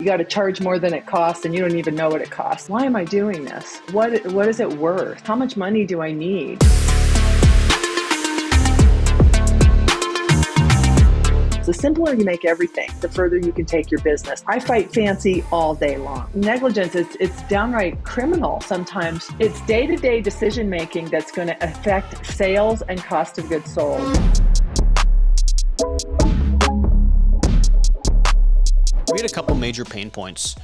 You got to charge more than it costs and you don't even know what it costs. Why am I doing this? What is it worth? How much money do I need? The simpler you make everything, the further you can take your business. I fight fancy all day long. Negligence, it's downright criminal sometimes. It's day-to-day decision-making that's going to affect sales and cost of goods sold. We had a couple major pain points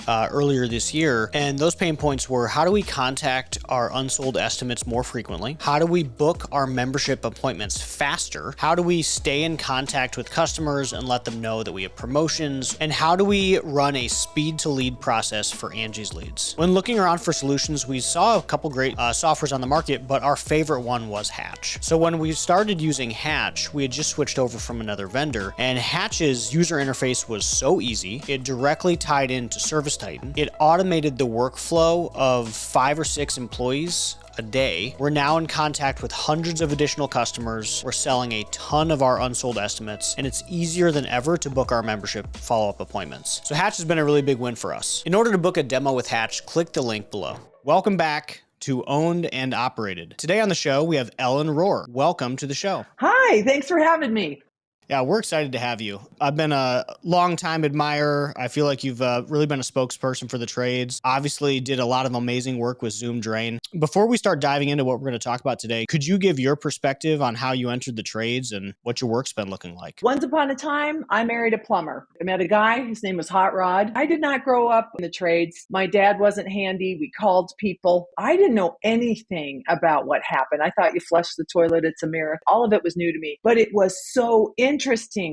earlier this year, and those pain points were: how do we contact our unsold estimates more frequently? How do we book our membership appointments faster? How do we stay in contact with customers and let them know that we have promotions? And how do we run a speed to lead process for Angie's Leads? When looking around for solutions, we saw a couple great softwares on the market, but our favorite one was Hatch. So when we started using Hatch, we had just switched over from another vendor, and Hatch's user interface was so easy. It directly tied into ServiceTitan. It automated the workflow of 5 or 6 employees a day. We're now in contact with hundreds of additional customers. We're selling a ton of our unsold estimates, and it's easier than ever to book our membership follow-up appointments. So Hatch has been a really big win for us. In order to book a demo with Hatch, click the link below. Welcome back to Owned and Operated. Today on the show, we have Ellen Rohr. Welcome to the show. Hi, thanks for having me. Yeah, we're excited to have you. I've been a long-time admirer. I feel like you've really been a spokesperson for the trades. Obviously did a lot of amazing work with Zoom Drain. Before we start diving into what we're going to talk about today, could you give your perspective on how you entered the trades and what your work's been looking like? Once upon a time, I married a plumber. I met a guy, his name was Hot Rod. I did not grow up in the trades. My dad wasn't handy. We called people. I didn't know anything about what happened. I thought you flushed the toilet, it's a mirror. All of it was new to me, but it was so interesting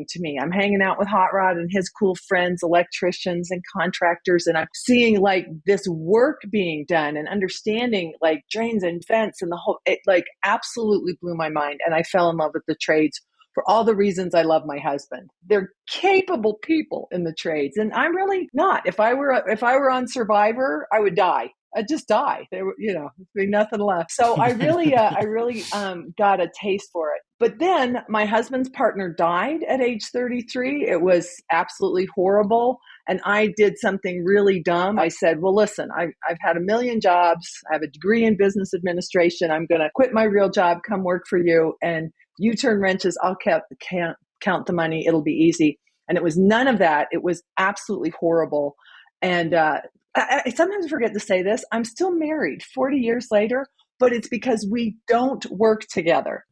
to me. I'm hanging out with Hot Rod and his cool friends, electricians and contractors, and I'm seeing like this work being done and understanding like drains and vents and the whole, it like absolutely blew my mind. And I fell in love with the trades for all the reasons I love my husband. They're capable people in the trades, and I'm really not. If I were on Survivor, I would die. I'd just die. There were, there'd be nothing left. So I really got a taste for it. But then my husband's partner died at age 33. It was absolutely horrible. And I did something really dumb. I said, well, listen, I've had a million jobs. I have a degree in business administration. I'm going to quit my real job, come work for you. And you turn wrenches. I'll count the money. It'll be easy. And it was none of that. It was absolutely horrible. And I sometimes forget to say this. I'm still married 40 years later, but it's because we don't work together.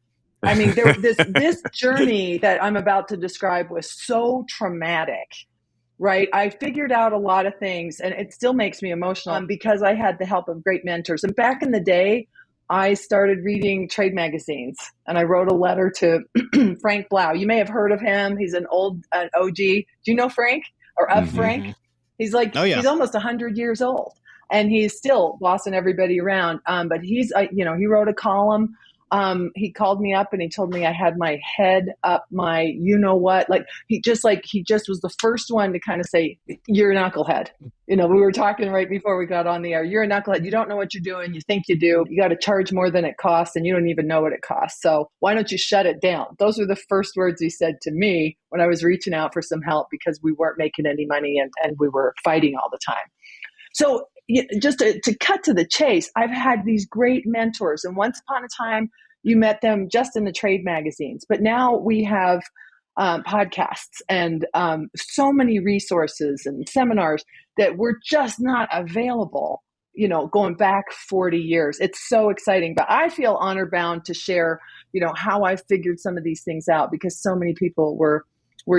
I mean, this journey that I'm about to describe was so traumatic, right? I figured out a lot of things, and it still makes me emotional because I had the help of great mentors. And back in the day, I started reading trade magazines, and I wrote a letter to Frank Blau. You may have heard of him. He's an OG. Do you know Frank or of Frank? He's like, he's almost 100 years old, and he's still bossing everybody around. But he's, he wrote a column. He called me up and he told me I had my head up my, like he just was the first one to kind of say, you're a knucklehead. We were talking right before we got on the air. You're a knucklehead. You don't know what you're doing. You think you do. You got to charge more than it costs, and you don't even know what it costs. So why don't you shut it down? Those were the first words he said to me when I was reaching out for some help because we weren't making any money and we were fighting all the time. So just to cut to the chase, I've had these great mentors, and once upon a time, you met them just in the trade magazines. But now we have podcasts and so many resources and seminars that were just not available, going back 40 years. It's so exciting. But I feel honor bound to share, how I figured some of these things out because so many people were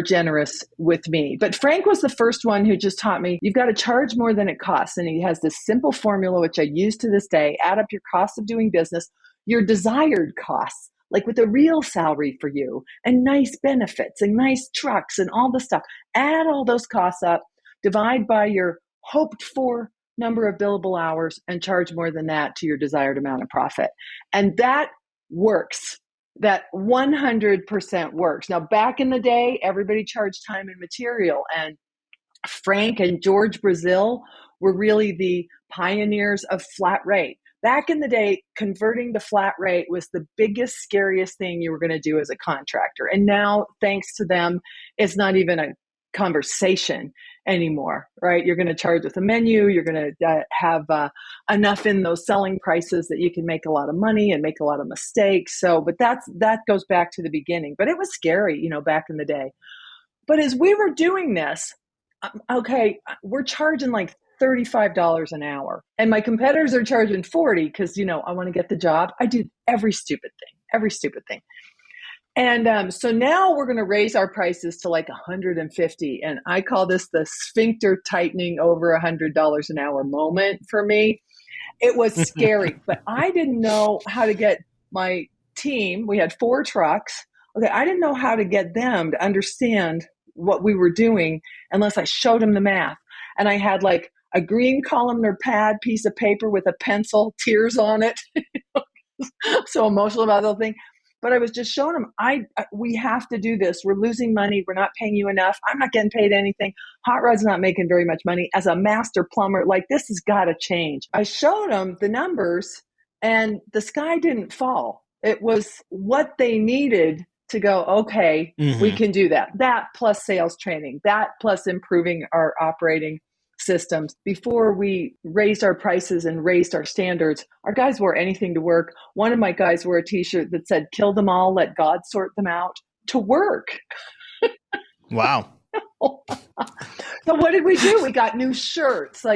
generous with me. But Frank was the first one who just taught me, you've got to charge more than it costs. And he has this simple formula, which I use to this day: add up your cost of doing business, your desired costs, like with a real salary for you and nice benefits and nice trucks and all the stuff. Add all those costs up, divide by your hoped for number of billable hours, and charge more than that to your desired amount of profit. And that works. That 100% works. Now, back in the day, everybody charged time and material, and Frank and George Brazil were really the pioneers of flat rate. Back in the day, converting to flat rate was the biggest, scariest thing you were going to do as a contractor. And now, thanks to them, it's not even a conversation anymore, right? You're going to charge with a menu. You're going to have enough in those selling prices that you can make a lot of money and make a lot of mistakes. So, but that goes back to the beginning. But it was scary, back in the day. But as we were doing this, okay, we're charging like $35 an hour, and my competitors are charging 40 because I want to get the job. I do every stupid thing. And so now we're going to raise our prices to like 150. And I call this the sphincter tightening over $100 an hour moment for me. It was scary, but I didn't know how to get my team. We had 4 trucks. Okay, I didn't know how to get them to understand what we were doing unless I showed them the math. And I had like a green columnar pad piece of paper with a pencil, tears on it. So emotional about the whole thing. But I was just showing them, we have to do this. We're losing money. We're not paying you enough. I'm not getting paid anything. Hot Rod's not making very much money. As a master plumber, like, this has got to change. I showed them the numbers, and the sky didn't fall. It was what they needed to go, okay, we can do that. That plus sales training, that plus improving our operating systems. Before we raised our prices and raised our standards, our guys wore anything to work. One of my guys wore a t-shirt that said, "Kill them all, let God sort them out," to work. Wow. So what did we do? We got new shirts.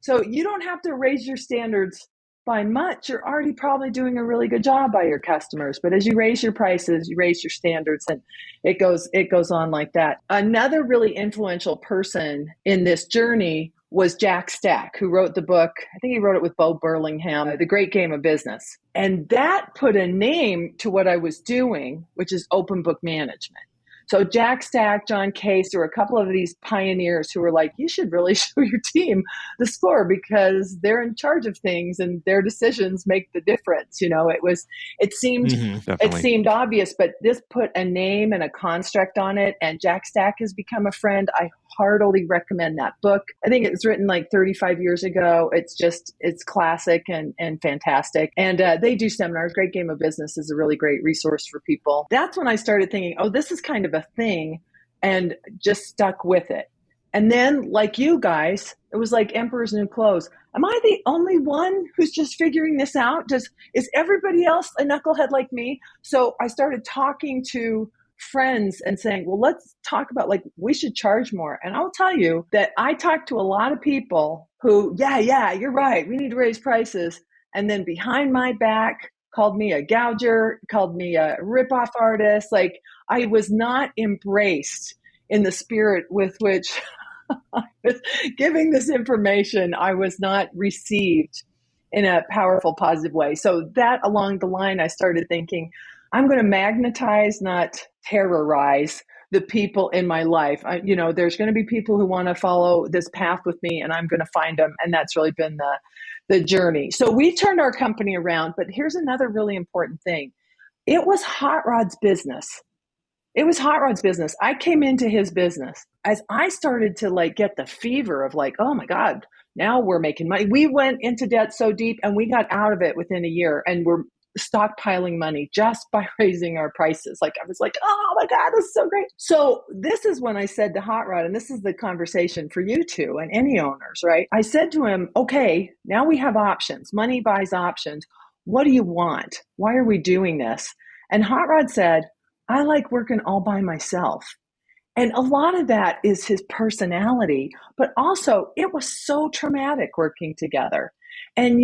So you don't have to raise your standards by much. You're already probably doing a really good job by your customers. But as you raise your prices, you raise your standards, and it goes on like that. Another really influential person in this journey was Jack Stack, who wrote the book. I think he wrote it with Bo Burlingham, The Great Game of Business. And that put a name to what I was doing, which is open book management. So Jack Stack, John Case, there were a couple of these pioneers who were like, you should really show your team the score because they're in charge of things and their decisions make the difference. It seemed obvious, but this put a name and a construct on it. And Jack Stack has become a friend. I heartily recommend that book. I think it was written like 35 years ago. It's classic and fantastic. And they do seminars. Great Game of Business is a really great resource for people. That's when I started thinking, oh, this is kind of a thing, and just stuck with it. And then, like you guys, it was like Emperor's New Clothes. Am I the only one who's just figuring this out? Is everybody else a knucklehead like me? So I started talking to friends and saying, well, let's talk about, like, we should charge more. And I'll tell you that I talked to a lot of people who, yeah, you're right, we need to raise prices. And then behind my back called me a gouger, called me a ripoff artist. Like, I was not embraced in the spirit with which I was giving this information. I was not received in a powerful, positive way. So that along the line, I started thinking, I'm going to magnetize, not terrorize the people in my life. There's going to be people who want to follow this path with me, and I'm going to find them. And that's really been the journey. So we turned our company around, but here's another really important thing. It was Hot Rod's business. I came into his business as I started to get the fever of oh my God, now we're making money. We went into debt so deep and we got out of it within a year, and we're stockpiling money just by raising our prices. I was like, oh my God, this is so great. So this is when I said to Hot Rod, and this is the conversation for you two and any owners, right? I said to him, okay, now we have options. Money buys options. What do you want? Why are we doing this? And Hot Rod said, I like working all by myself. And a lot of that is his personality, but also it was so traumatic working together. And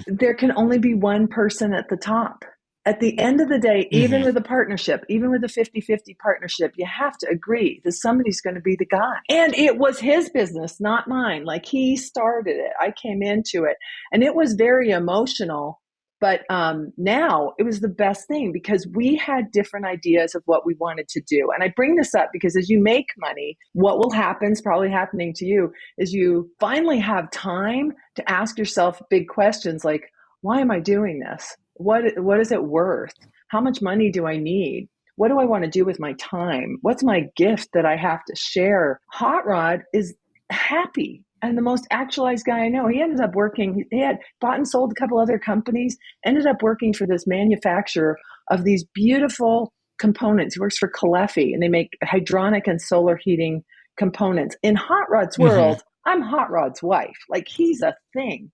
there can only be one person at the top. At the end of the day, even with a partnership, even with a 50-50 partnership, you have to agree that somebody's going to be the guy. And it was his business, not mine. He started it. I came into it. And it was very emotional. But now it was the best thing because we had different ideas of what we wanted to do. And I bring this up because as you make money, what will happen is probably happening to you is you finally have time to ask yourself big questions like, why am I doing this? What is it worth? How much money do I need? What do I want to do with my time? What's my gift that I have to share? Hot Rod is happy and the most actualized guy I know. He ended up working, he had bought and sold a couple other companies, ended up working for this manufacturer of these beautiful components. He works for Calefi, and they make hydronic and solar heating components. In Hot Rod's Mm-hmm. world, I'm Hot Rod's wife. Like, he's a thing.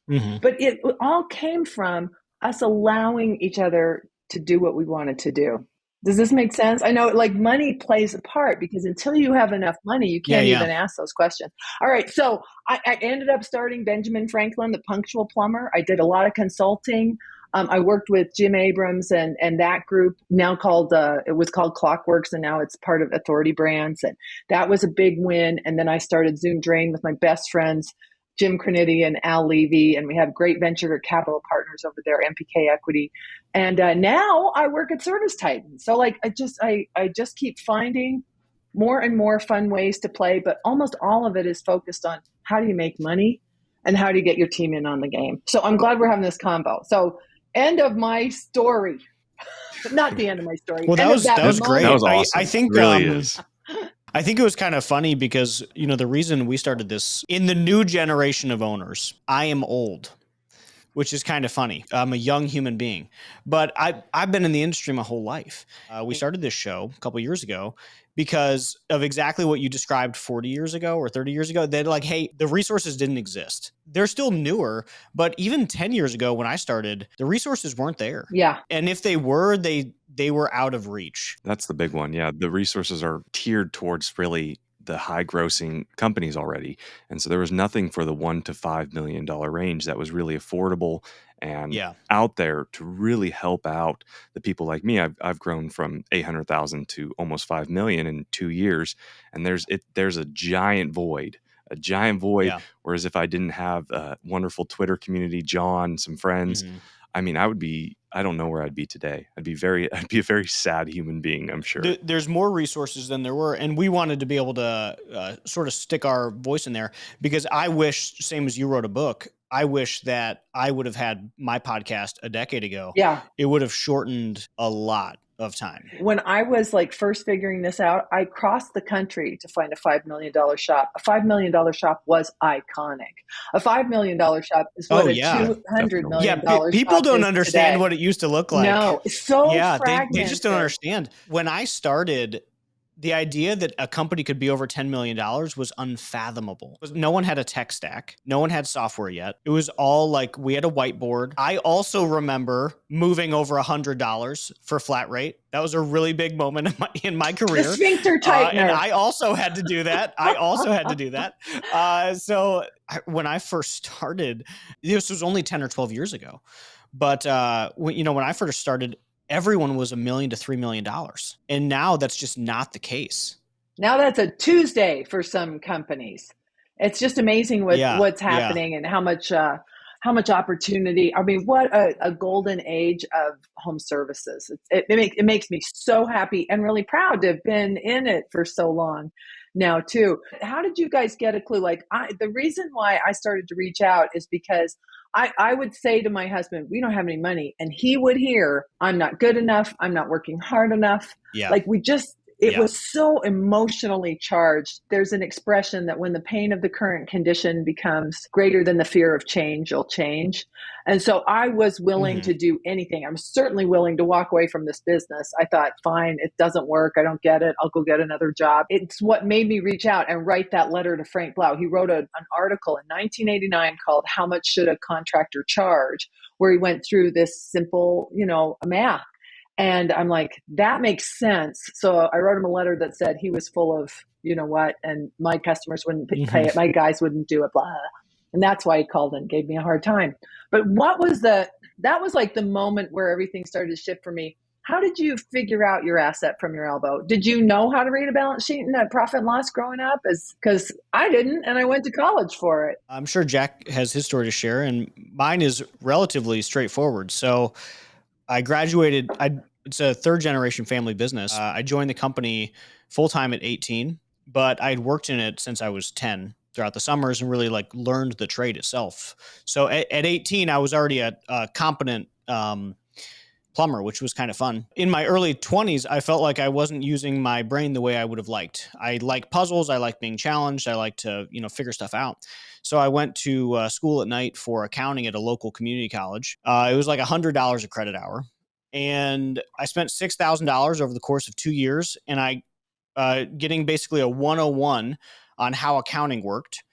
Mm-hmm. But it all came from us allowing each other to do what we wanted to do. Does this make sense? I know, like, money plays a part, because until you have enough money, you Yeah, can't yeah. even ask those questions. All right. So I ended up starting Benjamin Franklin, the Punctual Plumber. I did a lot of consulting. I worked with Jim Abrams and that group, now called, it was called Clockworks, and now it's part of Authority Brands. And that was a big win. And then I started Zoom Drain with my best friends, Jim Crenity and Al Levy, and we have great venture capital partners over there, MPK Equity. And now I work at ServiceTitan. So, like, I just keep finding more and more fun ways to play, but almost all of it is focused on how do you make money and how do you get your team in on the game. So I'm glad we're having this combo. So, end of my story. Not the end of my story. Well, End of that that was moment. great. That was I awesome. think It really is. I think it was kind of funny because, the reason we started this in the new generation of owners, I am old, which is kind of funny. I'm a young human being, but I've been in the industry my whole life. We started this show a couple years ago because of exactly what you described 40 years ago or 30 years ago. They're like, hey, the resources didn't exist. They're still newer, but even 10 years ago when I started, the resources weren't there. Yeah. And if they were, they were out of reach. That's the big one. Yeah. The resources are tiered towards really the high grossing companies already. And so there was nothing for the $1 to $5 million range that was really affordable and out there to really help out the people like me. I've grown from 800,000 to almost 5 million in 2 years. And there's a giant void. Yeah. Whereas if I didn't have a wonderful Twitter community, John, some friends, I mean, I don't know where I'd be today. I'd be a very sad human being, I'm sure. There's more resources than there were. And we wanted to be able to sort of stick our voice in there, because I wish, same as you wrote a book, I wish that I would have had my podcast a decade ago. Yeah. It would have shortened a lot of time. When I was, like, first figuring this out, I crossed the country to find a $5 million shop. A $5 million shop was iconic. A $5 million shop is what $200 million shop people don't is understand today. what it used to look like. No, it's so fragmented. They just don't understand. When I started, the idea that a company could be over $10 million was unfathomable. No one had a tech stack. No one had software yet. It was all like, we had a whiteboard. I also remember moving over $100 for flat rate. That was a really big moment in my career. The sphincter tightener. And I also had to do that. So when I first started, this was only 10 or 12 years ago. But when I first started, everyone was $1 million to $3 million. And now that's just not the case. Now that's a Tuesday for some companies. It's just amazing what's happening and how much opportunity. I mean, what a golden age of home services. It makes me so happy and really proud to have been in it for so long now too. How did you guys get a clue? Like, the reason why I started to reach out is because I would say to my husband, we don't have any money. And he would hear, I'm not good enough. I'm not working hard enough. Yeah. Like, it was so emotionally charged. There's an expression that when the pain of the current condition becomes greater than the fear of change, you'll change. And so I was willing to do anything. I'm certainly willing to walk away from this business. I thought, fine, it doesn't work. I don't get it. I'll go get another job. It's what made me reach out and write that letter to Frank Blau. He wrote an article in 1989 called How Much Should a Contractor Charge?, where he went through this simple, math. And I'm like, that makes sense. So I wrote him a letter that said he was full of, and my customers wouldn't pay it. My guys wouldn't do it, blah. And that's why he called and gave me a hard time. But that was like the moment where everything started to shift for me. How did you figure out your asset from your elbow? Did you know how to read a balance sheet and a profit and loss growing up? Because I didn't, and I went to college for it. I'm sure Jack has his story to share, and mine is relatively straightforward. So I graduated. It's a third generation family business. I joined the company full time at 18, but I had worked in it since I was 10 throughout the summers and really learned the trade itself. So at 18, I was already a competent plumber, which was kind of fun. In my early 20s, I felt like I wasn't using my brain the way I would have liked. I like puzzles. I like being challenged. I like to, figure stuff out. So I went to school at night for accounting at a local community college. It was like $100 a credit hour. And I spent $6,000 over the course of 2 years. And I getting basically a 101 on how accounting worked.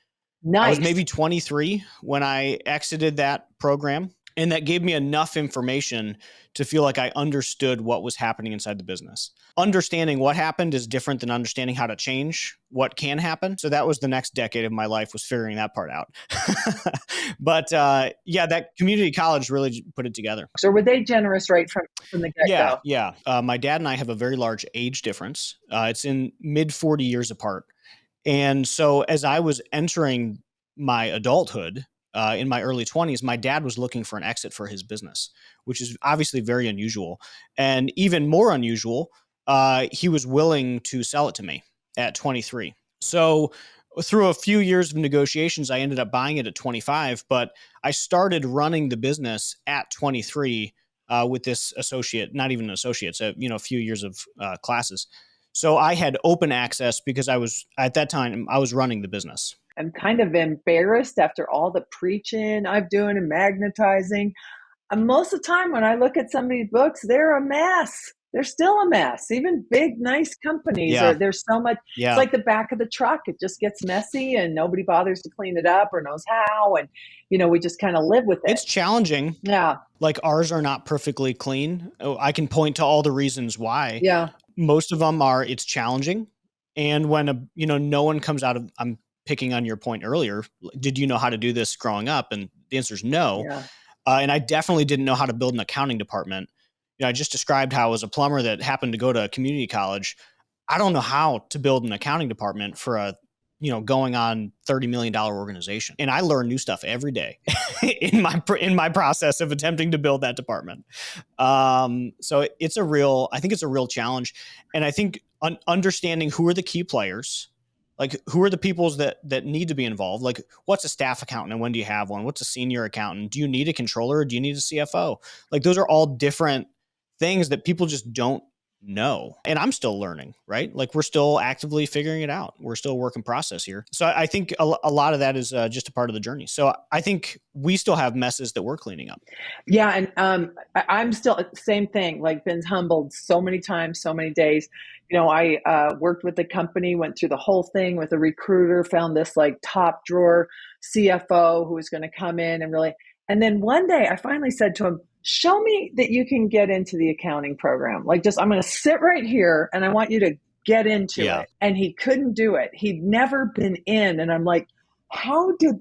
Nice. I was maybe 23 when I exited that program, and that gave me enough information to feel like I understood what was happening inside the business. Understanding what happened is different than understanding how to change what can happen. So that was the next decade of my life, was figuring that part out. But yeah, that community college really put it together. So were they generous right from the get-go? Yeah. My dad and I have a very large age difference. It's in mid 40 years apart. And so as I was entering my adulthood, in my early 20s, my dad was looking for an exit for his business, which is obviously very unusual. And even more unusual, he was willing to sell it to me at 23. So through a few years of negotiations, I ended up buying it at 25, but I started running the business at 23 with this associate, not even an associate, so, a few years of classes. So I had open access because at that time, I was running the business. I'm kind of embarrassed after all the preaching I've doing and magnetizing. And most of the time when I look at some of these books, they're a mess. They're still a mess. Even big, nice companies there's so much. Yeah. It's like the back of the truck. It just gets messy and nobody bothers to clean it up or knows how. And, we just kind of live with it. It's challenging. Yeah. Like ours are not perfectly clean. I can point to all the reasons why. Yeah. Most of them are, it's challenging. And when no one comes out of, I'm picking on your point earlier, did you know how to do this growing up? And the answer is no. Yeah. And I definitely didn't know how to build an accounting department. I just described how, as a plumber that happened to go to a community college, I don't know how to build an accounting department for a, going on $30 million organization. And I learn new stuff every day in my process of attempting to build that department. So I think it's a real challenge. And I think understanding who are the key players, like who are the people that need to be involved? Like, what's a staff accountant and when do you have one? What's a senior accountant? Do you need a controller or do you need a CFO? Like, those are all different things that people just don't know. And I'm still learning, right? Like, we're still actively figuring it out. We're still a work in process here. So I think a lot of that is just a part of the journey. So I think we still have messes that we're cleaning up. Yeah. And I'm still, same thing, like been humbled so many times, so many days. I worked with the company, went through the whole thing with a recruiter, found this like top drawer CFO who was going to come in and then one day I finally said to him, show me that you can get into the accounting program. Like, I'm going to sit right here and I want you to get into it. And he couldn't do it. He'd never been in. And I'm like, how did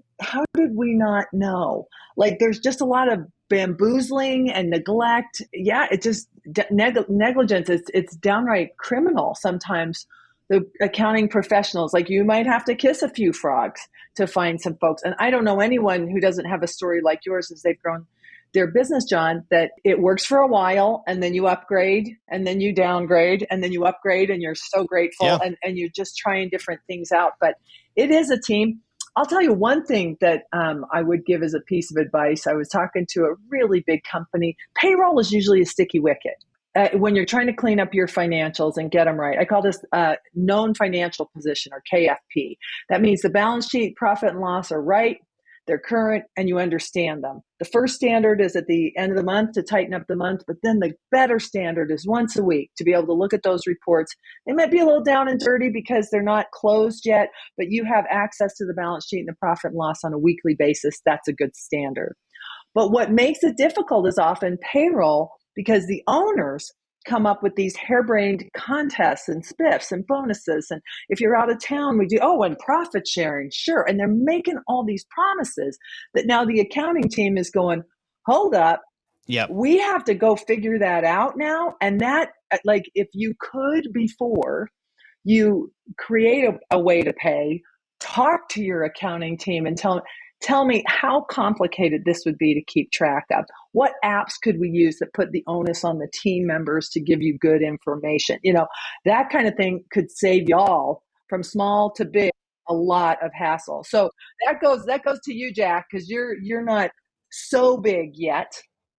we not know? Like, there's just a lot of bamboozling and neglect. Yeah, it just negligence. It's downright criminal sometimes. The accounting professionals, like, you might have to kiss a few frogs to find some folks. And I don't know anyone who doesn't have a story like yours as they've grown their business, John, that it works for a while and then you upgrade and then you downgrade and then you upgrade and you're so grateful and you're just trying different things out. But it is a team. I'll tell you one thing that I would give as a piece of advice. I was talking to a really big company. Payroll is usually a sticky wicket. When you're trying to clean up your financials and get them right. I call this known financial position, or KFP. That means the balance sheet, profit and loss are right, they're current, and you understand them. The first standard is at the end of the month to tighten up the month, but then the better standard is once a week to be able to look at those reports. They might be a little down and dirty because they're not closed yet, but you have access to the balance sheet and the profit and loss on a weekly basis. That's a good standard. But what makes it difficult is often payroll, because the owners come up with these harebrained contests and spiffs and bonuses. And if you're out of town, we do, and profit sharing, sure. And they're making all these promises that now the accounting team is going, hold up. Yep. We have to go figure that out now. And that, like, if you could, before you create a way to pay, talk to your accounting team and tell me how complicated this would be to keep track of. What apps could we use that put the onus on the team members to give you good information? That kind of thing could save y'all from small to big a lot of hassle. So that goes to you, Jack, because you're not so big yet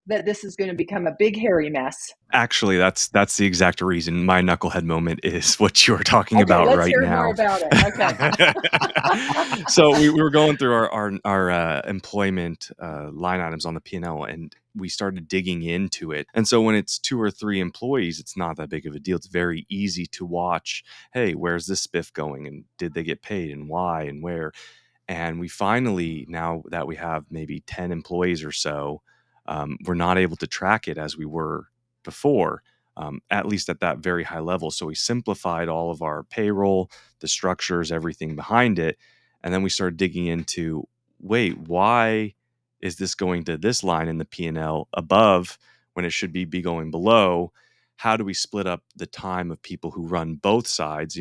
that this is going to become a big hairy mess. Actually, that's the exact reason my knucklehead moment is what you're talking about let's right hear now. More about it. Okay. So we were going through our employment line items on the P&L, and we started digging into it. And so when it's 2 or 3 employees, it's not that big of a deal. It's very easy to watch, hey, where's this spiff going? And did they get paid and why and where? And we finally, now that we have maybe 10 employees or so, we're not able to track it as we were before, at least at that very high level. So we simplified all of our payroll, the structures, everything behind it. And then we started digging into, wait, why is this going to this line in the P&L above when it should be going below? How do we split up the time of people who run both sides,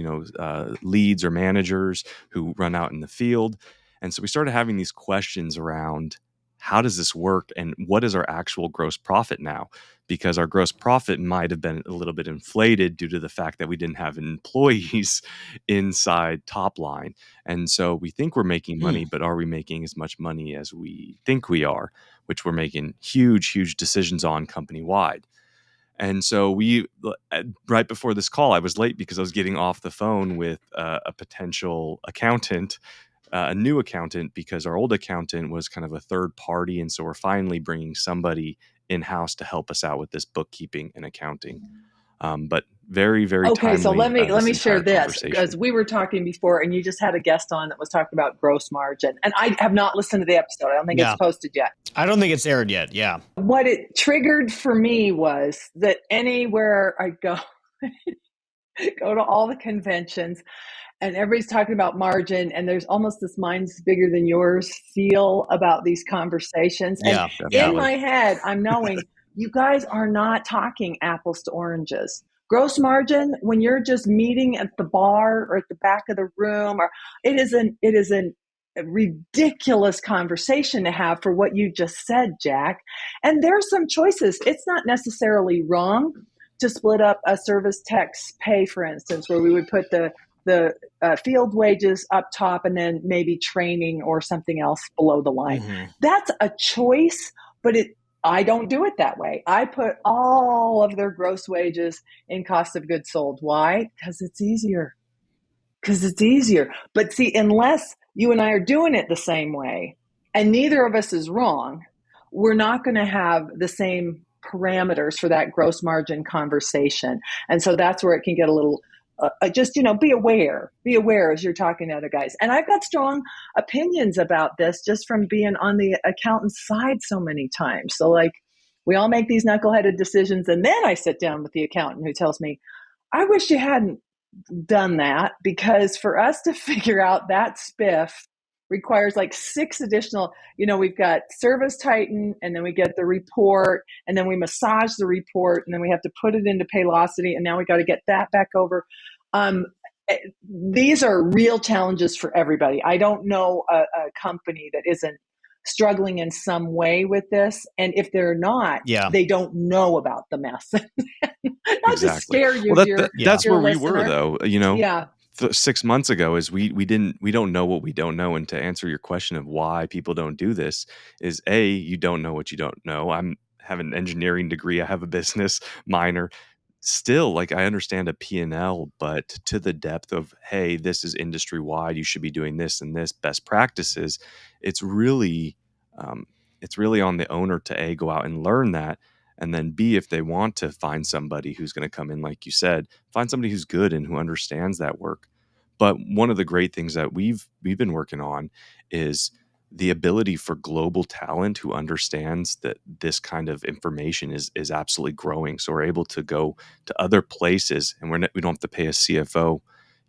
leads or managers who run out in the field? And so we started having these questions around, how does this work and what is our actual gross profit now? Because our gross profit might have been a little bit inflated due to the fact that we didn't have employees inside top line. And so we think we're making money, but are we making as much money as we think we are, which we're making huge decisions on company wide. And so we, right before this call, I was late because I was getting off the phone with a potential accountant, a new accountant, because our old accountant was kind of a third party. And so we're finally bringing somebody in-house to help us out with this bookkeeping and accounting. But very timely. Okay, so let me share this, because we were talking before and you just had a guest on that was talking about gross margin, and I have not listened to the episode. I don't think it's posted yet. I don't think it's aired yet. Yeah. What it triggered for me was that anywhere I go, go to all the conventions and everybody's talking about margin, and there's almost this mine's bigger than yours feel about these conversations. Yeah, and in my head, I'm knowing you guys are not talking apples to oranges. Gross margin, when you're just meeting at the bar or at the back of the room, or it is a ridiculous conversation to have for what you just said, Jack. And there's some choices. It's not necessarily wrong to split up a service tech's pay, for instance, where we would put the field wages up top and then maybe training or something else below the line. Mm-hmm. That's a choice, but I don't do it that way. I put all of their gross wages in cost of goods sold. Why? Because it's easier. But see, unless you and I are doing it the same way, and neither of us is wrong, we're not going to have the same parameters for that gross margin conversation. And so that's where it can get a little, be aware as you're talking to other guys. And I've got strong opinions about this just from being on the accountant's side so many times. So like, we all make these knuckleheaded decisions. And then I sit down with the accountant who tells me, I wish you hadn't done that, because for us to figure out that spiff requires like 6 additional, we've got ServiceTitan, and then we get the report, and then we massage the report, and then we have to put it into Paylocity, and now we got to get that back over. These are real challenges for everybody. I don't know a company that isn't struggling in some way with this, and if they're not, they don't know about the mess. Not to scare you. That's your where listener. We were, though. 6 months ago is we don't know what we don't know. And to answer your question of why people don't do this is you don't know what you don't know. I have an engineering degree. I have a business minor. Still, like, I understand a P&L, but to the depth of, hey, this is industry wide, you should be doing this and this, best practices. It's really on the owner to go out and learn that. And then B, if they want to find somebody who's going to come in, like you said, find somebody who's good and who understands that work. But one of the great things that we've been working on is the ability for global talent who understands that this kind of information is absolutely growing. So we're able to go to other places, and we don't have to pay a CFO,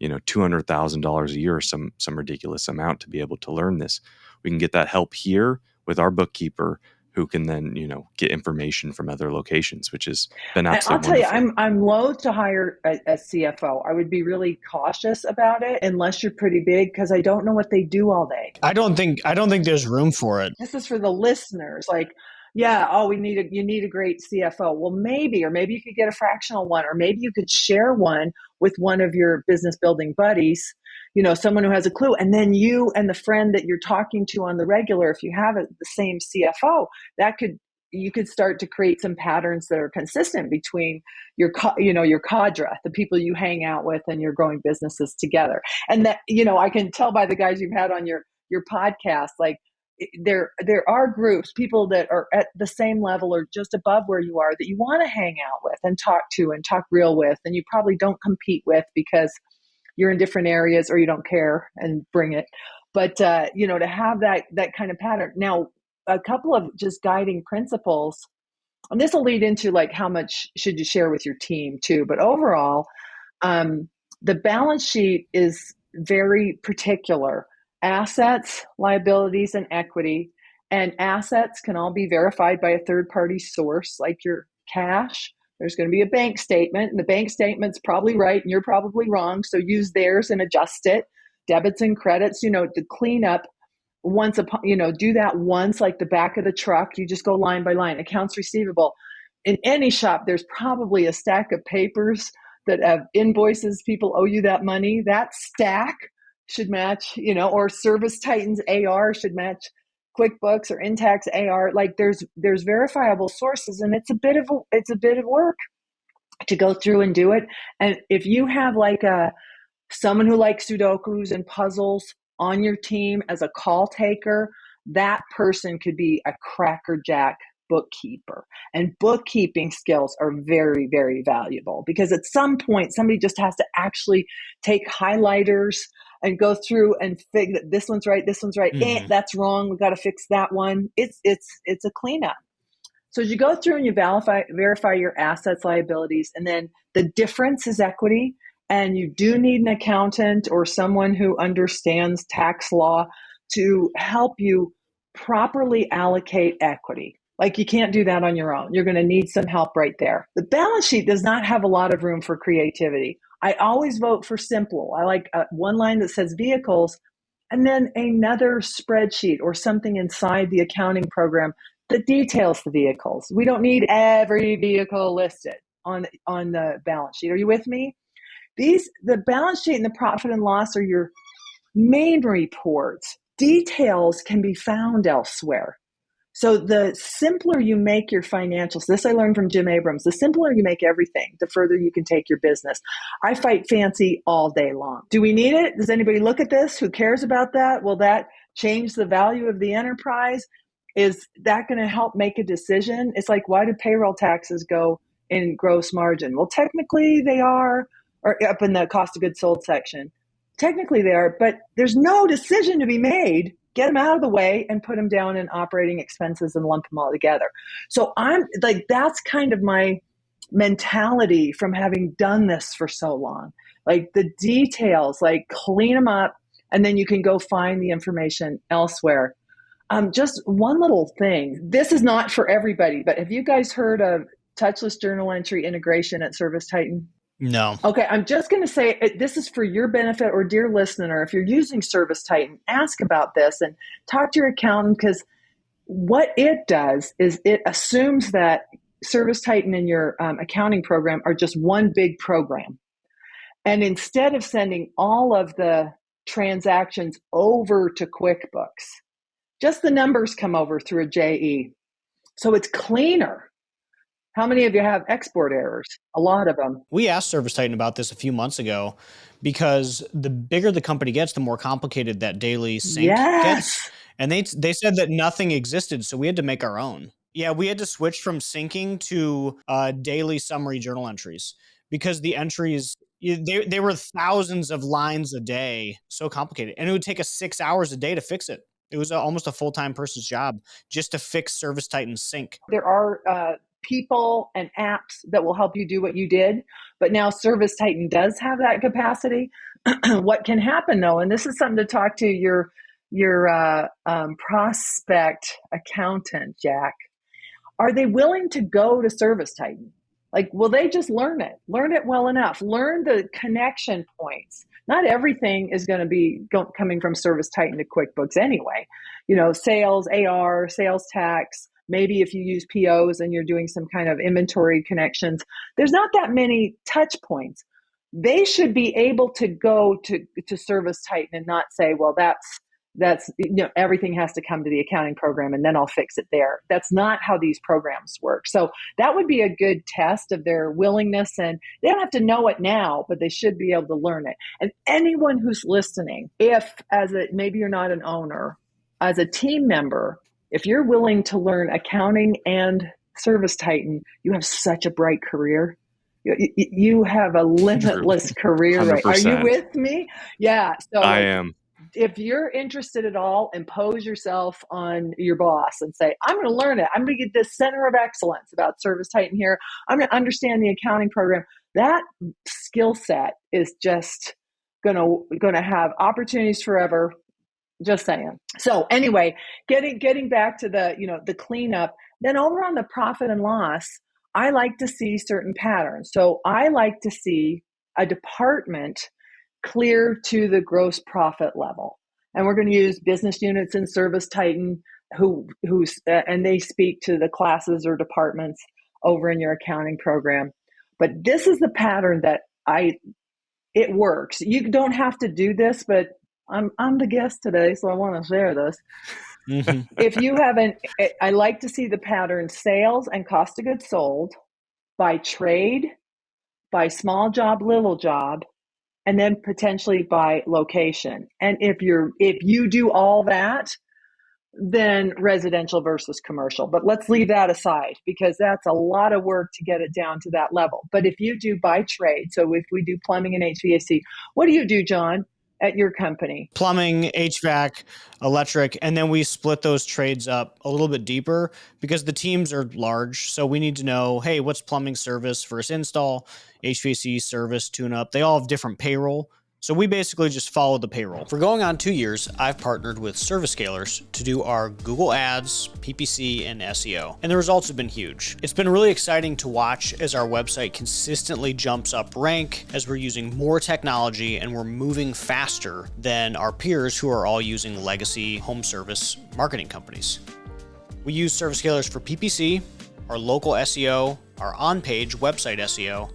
$200,000 a year or some ridiculous amount to be able to learn this. We can get that help here with our bookkeeper, who can then, get information from other locations, which has been absolutely wonderful. I'll tell you, I'm loath to hire a CFO. I would be really cautious about it unless you're pretty big, because I don't know what they do all day. I don't think there's room for it. This is for the listeners. Like, you need a great CFO. Well, maybe you could get a fractional one, or maybe you could share one with one of your business building buddies, someone who has a clue. And then you and the friend that you're talking to on the regular, if you have the same CFO, you could start to create some patterns that are consistent between your cadre, the people you hang out with, and you're growing businesses together. And that, I can tell by the guys you've had on your podcast, like, there are groups, people that are at the same level or just above where you are that you want to hang out with and talk to and talk real with, and you probably don't compete with because you're in different areas or you don't care and bring it. But to have that kind of pattern. Now, a couple of just guiding principles, and this will lead into like how much should you share with your team too. But overall, the balance sheet is very particular. Assets, liabilities, and equity. And assets can all be verified by a third-party source, like your cash. There's going to be a bank statement, and the bank statement's probably right, and you're probably wrong. So use theirs and adjust it. Debits and credits, to clean up once upon, do that once, like the back of the truck. You just go line by line. Accounts receivable. In any shop, there's probably a stack of papers that have invoices. People owe you that money. That stack should match, or ServiceTitan's AR should match QuickBooks or Intax AR. Like there's verifiable sources, and it's a bit of work to go through and do it. And if you have like someone who likes Sudokus and puzzles on your team as a call taker, that person could be a crackerjack bookkeeper. And bookkeeping skills are very, very valuable, because at some point somebody just has to actually take highlighters and go through and figure that this one's right, that's wrong, we've got to fix that one. It's a cleanup. So as you go through and you verify your assets, liabilities, and then the difference is equity. And you do need an accountant or someone who understands tax law to help you properly allocate equity. Like you can't do that on your own. You're going to need some help right there. The balance sheet does not have a lot of room for creativity. I always vote for simple. I like one line that says vehicles, and then another spreadsheet or something inside the accounting program that details the vehicles. We don't need every vehicle listed on the balance sheet. Are you with me? The balance sheet and the profit and loss are your main reports. Details can be found elsewhere. So the simpler you make your financials, this I learned from Jim Abrams, the simpler you make everything, the further you can take your business. I fight fancy all day long. Do we need it? Does anybody look at this? Who cares about that? Will that change the value of the enterprise? Is that going to help make a decision? It's like, why do payroll taxes go in gross margin? Well, technically they are, or up in the cost of goods sold section. Technically they are, but there's no decision to be made. Get them out of the way and put them down in operating expenses and lump them all together. So I'm like, that's kind of my mentality from having done this for so long. Like the details, like clean them up, and then you can go find the information elsewhere. Just one little thing. This is not for everybody, but have you guys heard of touchless journal entry integration at ServiceTitan? No. Okay, I'm just going to say this is for your benefit, or dear listener, if you're using ServiceTitan, ask about this and talk to your accountant, because what it does is it assumes that ServiceTitan and your accounting program are just one big program. And instead of sending all of the transactions over to QuickBooks, just the numbers come over through a JE. So it's cleaner. How many of you have export errors? A lot of them. We asked ServiceTitan about this a few months ago, because the bigger the company gets, the more complicated that daily sync gets. And they said that nothing existed, so we had to make our own. Yeah, we had to switch from syncing to daily summary journal entries, because the entries, they were thousands of lines a day, so complicated. And it would take us 6 hours a day to fix it. It was almost a full-time person's job just to fix ServiceTitan sync. There are people and apps that will help you do what you did, but now ServiceTitan does have that capacity. What can happen though, and this is something to talk to your prospect accountant, Jack. Are they willing to go to ServiceTitan? Like, will they just learn it well enough, learn the connection points? Not everything is going to be coming from ServiceTitan to QuickBooks anyway. Sales, AR, sales tax. Maybe if you use POs and you're doing some kind of inventory connections, there's not that many touch points. They should be able to go to ServiceTitan and not say, well, that's everything has to come to the accounting program and then I'll fix it there. That's not how these programs work. So that would be a good test of their willingness, and they don't have to know it now, but they should be able to learn it. And anyone who's listening, if maybe you're not an owner, as a team member, if you're willing to learn accounting and ServiceTitan, you have such a bright career. You have a limitless Truly. career, right? Are you 100%. with me? Yeah. So I like, am. if you're interested at all, impose yourself on your boss and say, I'm going to learn it. I'm going to get this center of excellence about ServiceTitan here. I'm going to understand the accounting program. That skill set is just going to have opportunities forever. Just saying. So anyway, getting back to the cleanup, then over on the profit and loss, I like to see certain patterns. So I like to see a department clear to the gross profit level. And we're going to use business units in ServiceTitan and they speak to the classes or departments over in your accounting program. But this is the pattern that it works. You don't have to do this, but I'm the guest today, so I want to share this. Mm-hmm. If you haven't, I like to see the pattern sales and cost of goods sold by trade, by small job, little job, and then potentially by location. And if you do all that, then residential versus commercial. But let's leave that aside because that's a lot of work to get it down to that level. But if you do by trade, so if we do plumbing and HVAC, what do you do, John, at your company? Plumbing, HVAC, electric, and then we split those trades up a little bit deeper because the teams are large. So we need to know, hey, what's plumbing service versus install, HVAC service, tune-up. They all have different payroll. So we basically just follow the payroll. For going on 2 years, I've partnered with ServiceScalers to do our Google Ads, PPC, and SEO. And the results have been huge. It's been really exciting to watch as our website consistently jumps up rank as we're using more technology and we're moving faster than our peers who are all using legacy home service marketing companies. We use ServiceScalers for PPC, our local SEO, our on-page website SEO,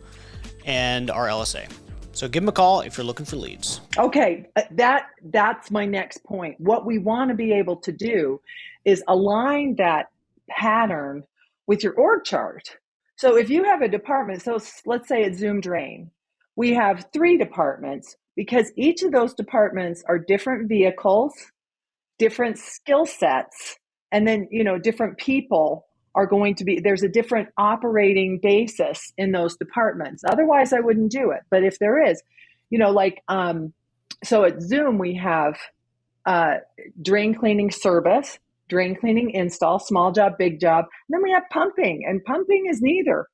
and our LSA. So give them a call if you're looking for leads. Okay, that's my next point. What we want to be able to do is align that pattern with your org chart. So if you have a department, so let's say it's Zoom Drain, we have 3 departments because each of those departments are different vehicles, different skill sets, and then, different people are going to be, there's a different operating basis in those departments. Otherwise, I wouldn't do it. But if there is, so at Zoom, we have drain cleaning service, drain cleaning install, small job, big job. And then we have pumping, and pumping is neither.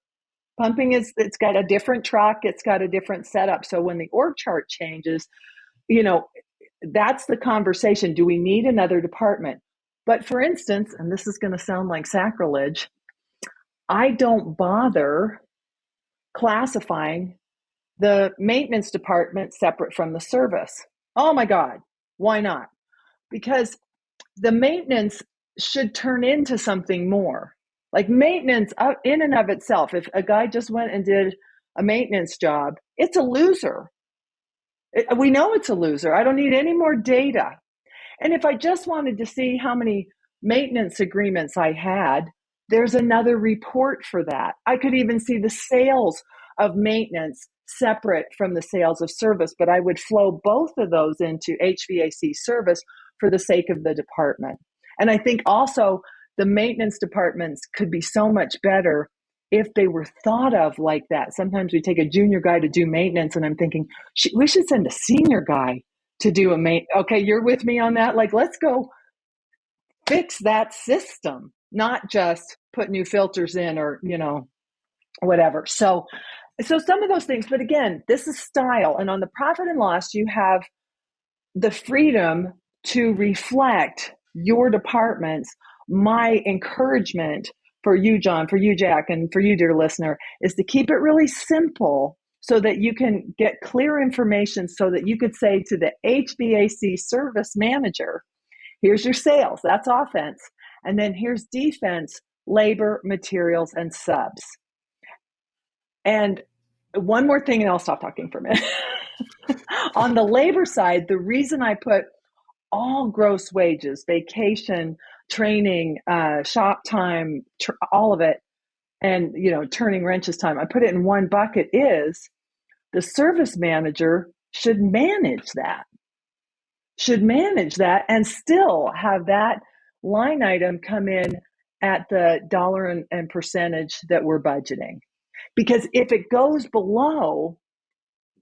Pumping it's got a different truck, it's got a different setup. So when the org chart changes, that's the conversation. Do we need another department? But for instance, and this is going to sound like sacrilege, I don't bother classifying the maintenance department separate from the service. Oh my God, why not? Because the maintenance should turn into something more. Like maintenance in and of itself, if a guy just went and did a maintenance job, it's a loser. We know it's a loser. I don't need any more data. And if I just wanted to see how many maintenance agreements I had, there's another report for that. I could even see the sales of maintenance separate from the sales of service, but I would flow both of those into HVAC service for the sake of the department. And I think also the maintenance departments could be so much better if they were thought of like that. Sometimes we take a junior guy to do maintenance, and I'm thinking, we should send a senior guy to do a okay, you're with me on that? Like, let's go fix that system, not just put new filters in or, whatever. So some of those things, but again, this is style. And on the profit and loss, you have the freedom to reflect your departments. My encouragement for you, John, for you, Jack, and for you, dear listener, is to keep it really simple so that you can get clear information so that you could say to the HVAC service manager, here's your sales, that's offense. And then here's defense, labor, materials, and subs. And one more thing, and I'll stop talking for a minute. On the labor side, the reason I put all gross wages, vacation, training, shop time, all of it, and turning wrenches time, I put it in one bucket is the service manager should manage that. should manage that and still have that line item come in at the dollar and percentage that we're budgeting. Because if it goes below,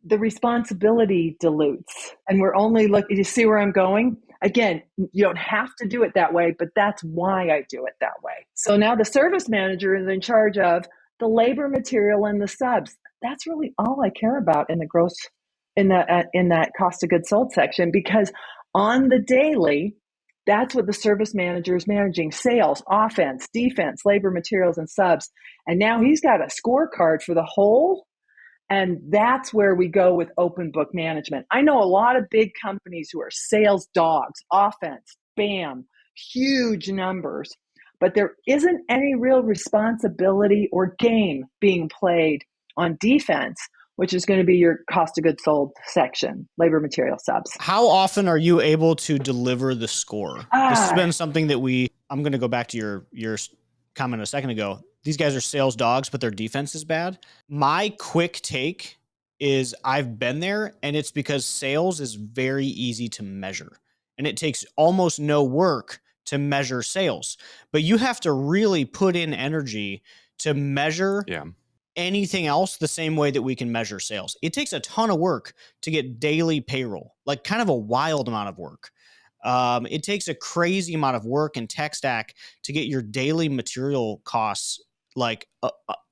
the responsibility dilutes, and we're only looking. You see where I'm going? Again, you don't have to do it that way, but that's why I do it that way. So now the service manager is in charge of the labor, material, and the subs. That's really all I care about in the gross, in that cost of goods sold section, because on the daily, that's what the service manager is managing: sales, offense, defense, labor, materials, and subs. And now he's got a scorecard for the whole. And that's where we go with open book management. I know a lot of big companies who are sales dogs, offense, bam, huge numbers, but there isn't any real responsibility or game being played on defense, which is going to be your cost of goods sold section, labor, material, subs. How often are you able to deliver the score? This has been something that I'm going to go back to your comment a second ago. These guys are sales dogs, but their defense is bad. My quick take is I've been there, and it's because sales is very easy to measure, and it takes almost no work to measure sales, but you have to really put in energy to measure anything else the same way that we can measure sales. It takes a ton of work to get daily payroll, like kind of a wild amount of work. It takes a crazy amount of work and tech stack to get your daily material costs like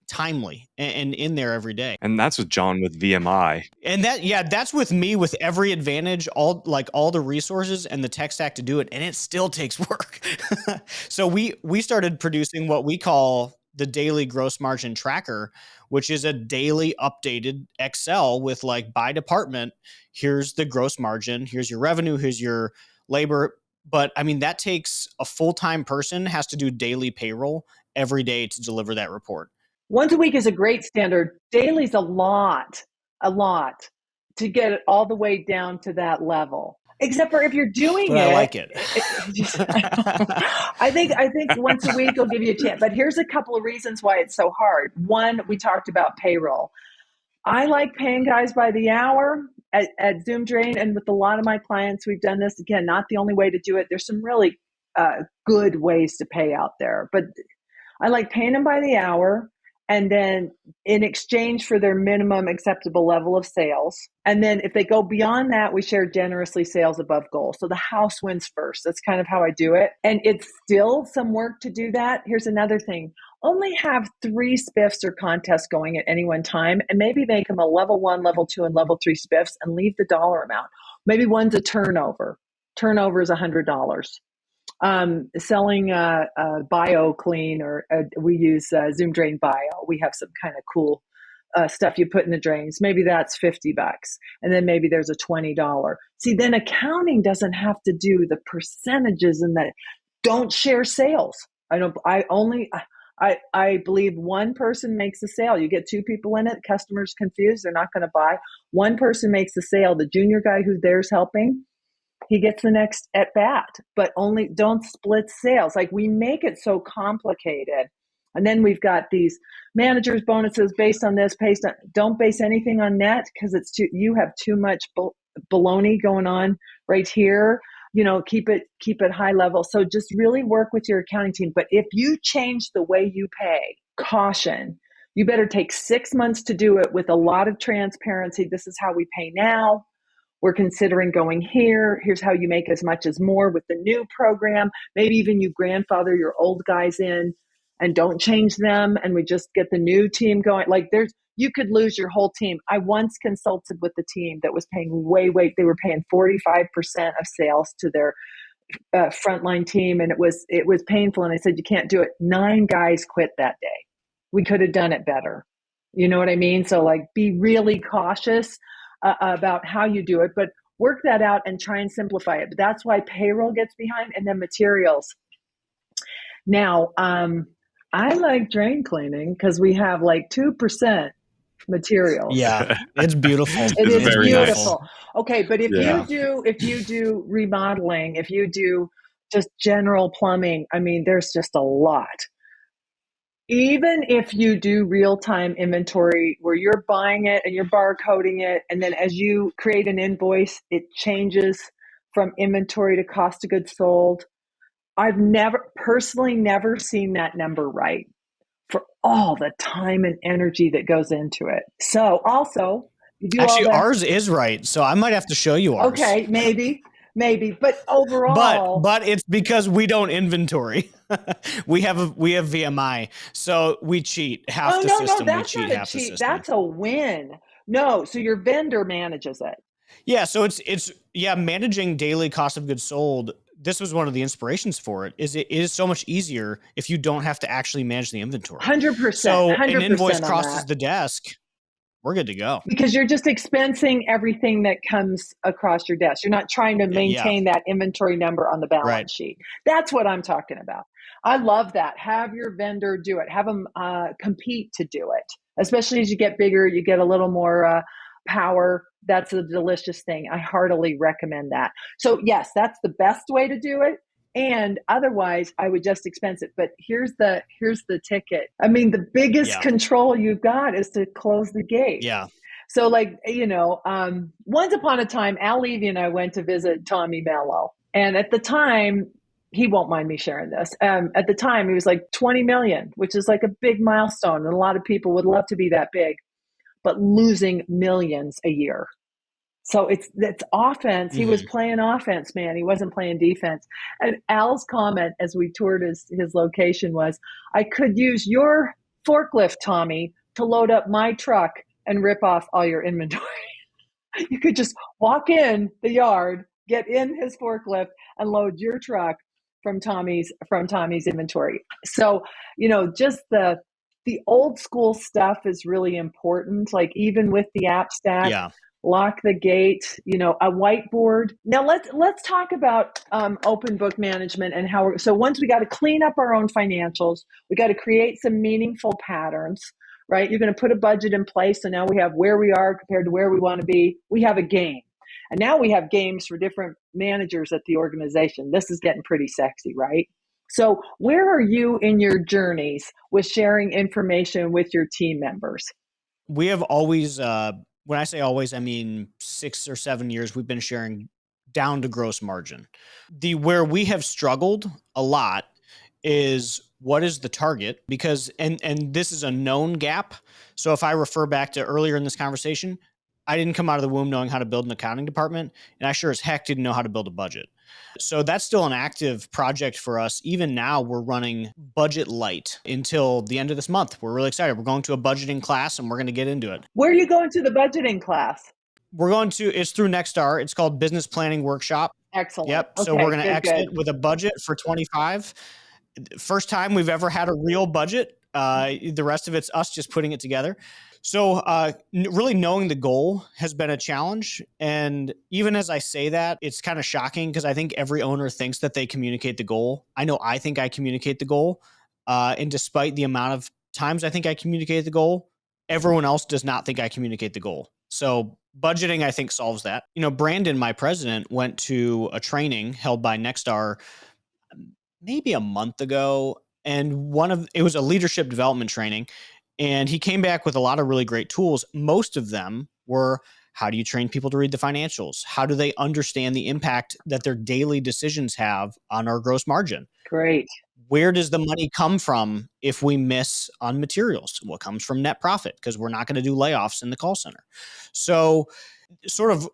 timely and in there every day. And that's with John with VMI. And that's with me with every advantage, all the resources and the tech stack to do it. And it still takes work. So we started producing what we call the daily gross margin tracker, which is a daily updated Excel with like by department. Here's the gross margin. Here's your revenue. Here's your labor. But I mean, that takes a full-time person has to do daily payroll every day to deliver that report. Once a week is a great standard. Daily's a lot to get it all the way down to that level. Except for if you're doing I like it. I think once a week will give you a chance. But here's a couple of reasons why it's so hard. One, we talked about payroll. I like paying guys by the hour at Zoom Drain, and with a lot of my clients, we've done this. Again, not the only way to do it. There's some really good ways to pay out there, but I like paying them by the hour. And then in exchange for their minimum acceptable level of sales. And then if they go beyond that, we share generously sales above goal. So the house wins first. That's kind of how I do it. And it's still some work to do that. Here's another thing. Only have 3 spiffs or contests going at any one time. And maybe make them a level 1, level 2, and level 3 spiffs and leave the dollar amount. Maybe one's a turnover. Turnover is $100. Selling bio clean, or we use Zoom Drain Bio. We have some kind of cool stuff you put in the drains. Maybe that's $50, and then maybe there's a $20. See, then accounting doesn't have to do the percentages, and that don't share sales. I believe one person makes a sale. You get 2 people in it, customers confused, they're not going to buy. One person makes the sale. The junior guy who's there's helping, he gets the next at bat, but only don't split sales. Like, we make it so complicated. And then we've got these managers bonuses based on this, don't base anything on net, because you have too much baloney going on right here. Keep it high level. So just really work with your accounting team. But if you change the way you pay, caution, you better take 6 months to do it with a lot of transparency. This is how we pay now. We're considering going here. Here's how you make as much as more with the new program. Maybe even you grandfather your old guys in and don't change them, and we just get the new team going. Like, you could lose your whole team. I once consulted with the team that was paying they were paying 45% of sales to their frontline team, and it was painful. And I said, you can't do it. 9 guys quit that day. We could have done it better. You know what I mean? So like, be really cautious about how you do it, but work that out and try and simplify it. But that's why payroll gets behind, and then materials. Now, I like drain cleaning because we have like 2% materials. Yeah, it's beautiful. It is beautiful. Nice. Okay, but if you do remodeling, if you do just general plumbing, I mean, there's just a lot. Even if you do real-time inventory where you're buying it and you're barcoding it, and then as you create an invoice, it changes from inventory to cost of goods sold. I've personally never seen that number right for all the time and energy that goes into it. So also, you do actually all that. Ours is right, so I might have to show you ours. Okay, maybe, but overall, but it's because we don't inventory. we have VMI, so we cheat half the system. No, we that's cheat not a half cheat. the system. That's a win. No, so your vendor manages it. Yeah, so it's managing daily cost of goods sold. This was one of the inspirations for it. It is so much easier if you don't have to actually manage the inventory. 100%. So 100% an invoice crosses the desk, we're good to go. Because you're just expensing everything that comes across your desk. You're not trying to maintain that inventory number on the balance sheet. That's what I'm talking about. I love that. Have your vendor do it. Have them compete to do it. Especially as you get bigger, you get a little more power. That's a delicious thing. I heartily recommend that. So yes, that's the best way to do it. And otherwise, I would just expense it. But here's the ticket. I mean, the biggest control you've got is to close the gate. Yeah. So once upon a time, Al Levy and I went to visit Tommy Mello. And at the time, he won't mind me sharing this. At the time, he was like 20 million, which is like a big milestone. And a lot of people would love to be that big, but losing millions a year. So it's offense. He was playing offense, man. He wasn't playing defense. And Al's comment as we toured his location was, I could use your forklift, Tommy, to load up my truck and rip off all your inventory. You could just walk in the yard, get in his forklift, and load your truck from Tommy's inventory. So, just the old school stuff is really important. Like even with the app stack, lock the gate, a whiteboard. Now let's talk about open book management and how so once we got to clean up our own financials, we got to create some meaningful patterns, right? You're going to put a budget in place. So now we have where we are compared to where we want to be. We have a game. And now we have games for different managers at the organization. This is getting pretty sexy, right? So where are you in your journeys with sharing information with your team members? We have always, when I say always, I mean 6 or 7 years, we've been sharing down to gross margin. Where we have struggled a lot is what is the target? Because, and this is a known gap. So if I refer back to earlier in this conversation, I didn't come out of the womb knowing how to build an accounting department, and I sure as heck didn't know how to build a budget. So that's still an active project for us. Even now, we're running budget light until the end of this month. We're really excited. We're going to a budgeting class, and we're going to get into it. Where are you going to the budgeting class? It's through Nexstar. It's called Business Planning Workshop. Excellent. Yep. So we're going to exit with a budget for 25. First time we've ever had a real budget. The rest of it's us just putting it together. So really knowing the goal has been a challenge. And even as I say that, it's kind of shocking because I think every owner thinks that they communicate the goal. I know I think I communicate the goal. And despite the amount of times I think I communicate the goal, everyone else does not think I communicate the goal. So budgeting, I think, solves that. Brandon, my president, went to a training held by Nexstar maybe a month ago. And it was a leadership development training. And he came back with a lot of really great tools. Most of them were, how do you train people to read the financials? How do they understand the impact that their daily decisions have on our gross margin? Great. Where does the money come from if we miss on materials? What comes from net profit? Because we're not going to do layoffs in the call center. So sort of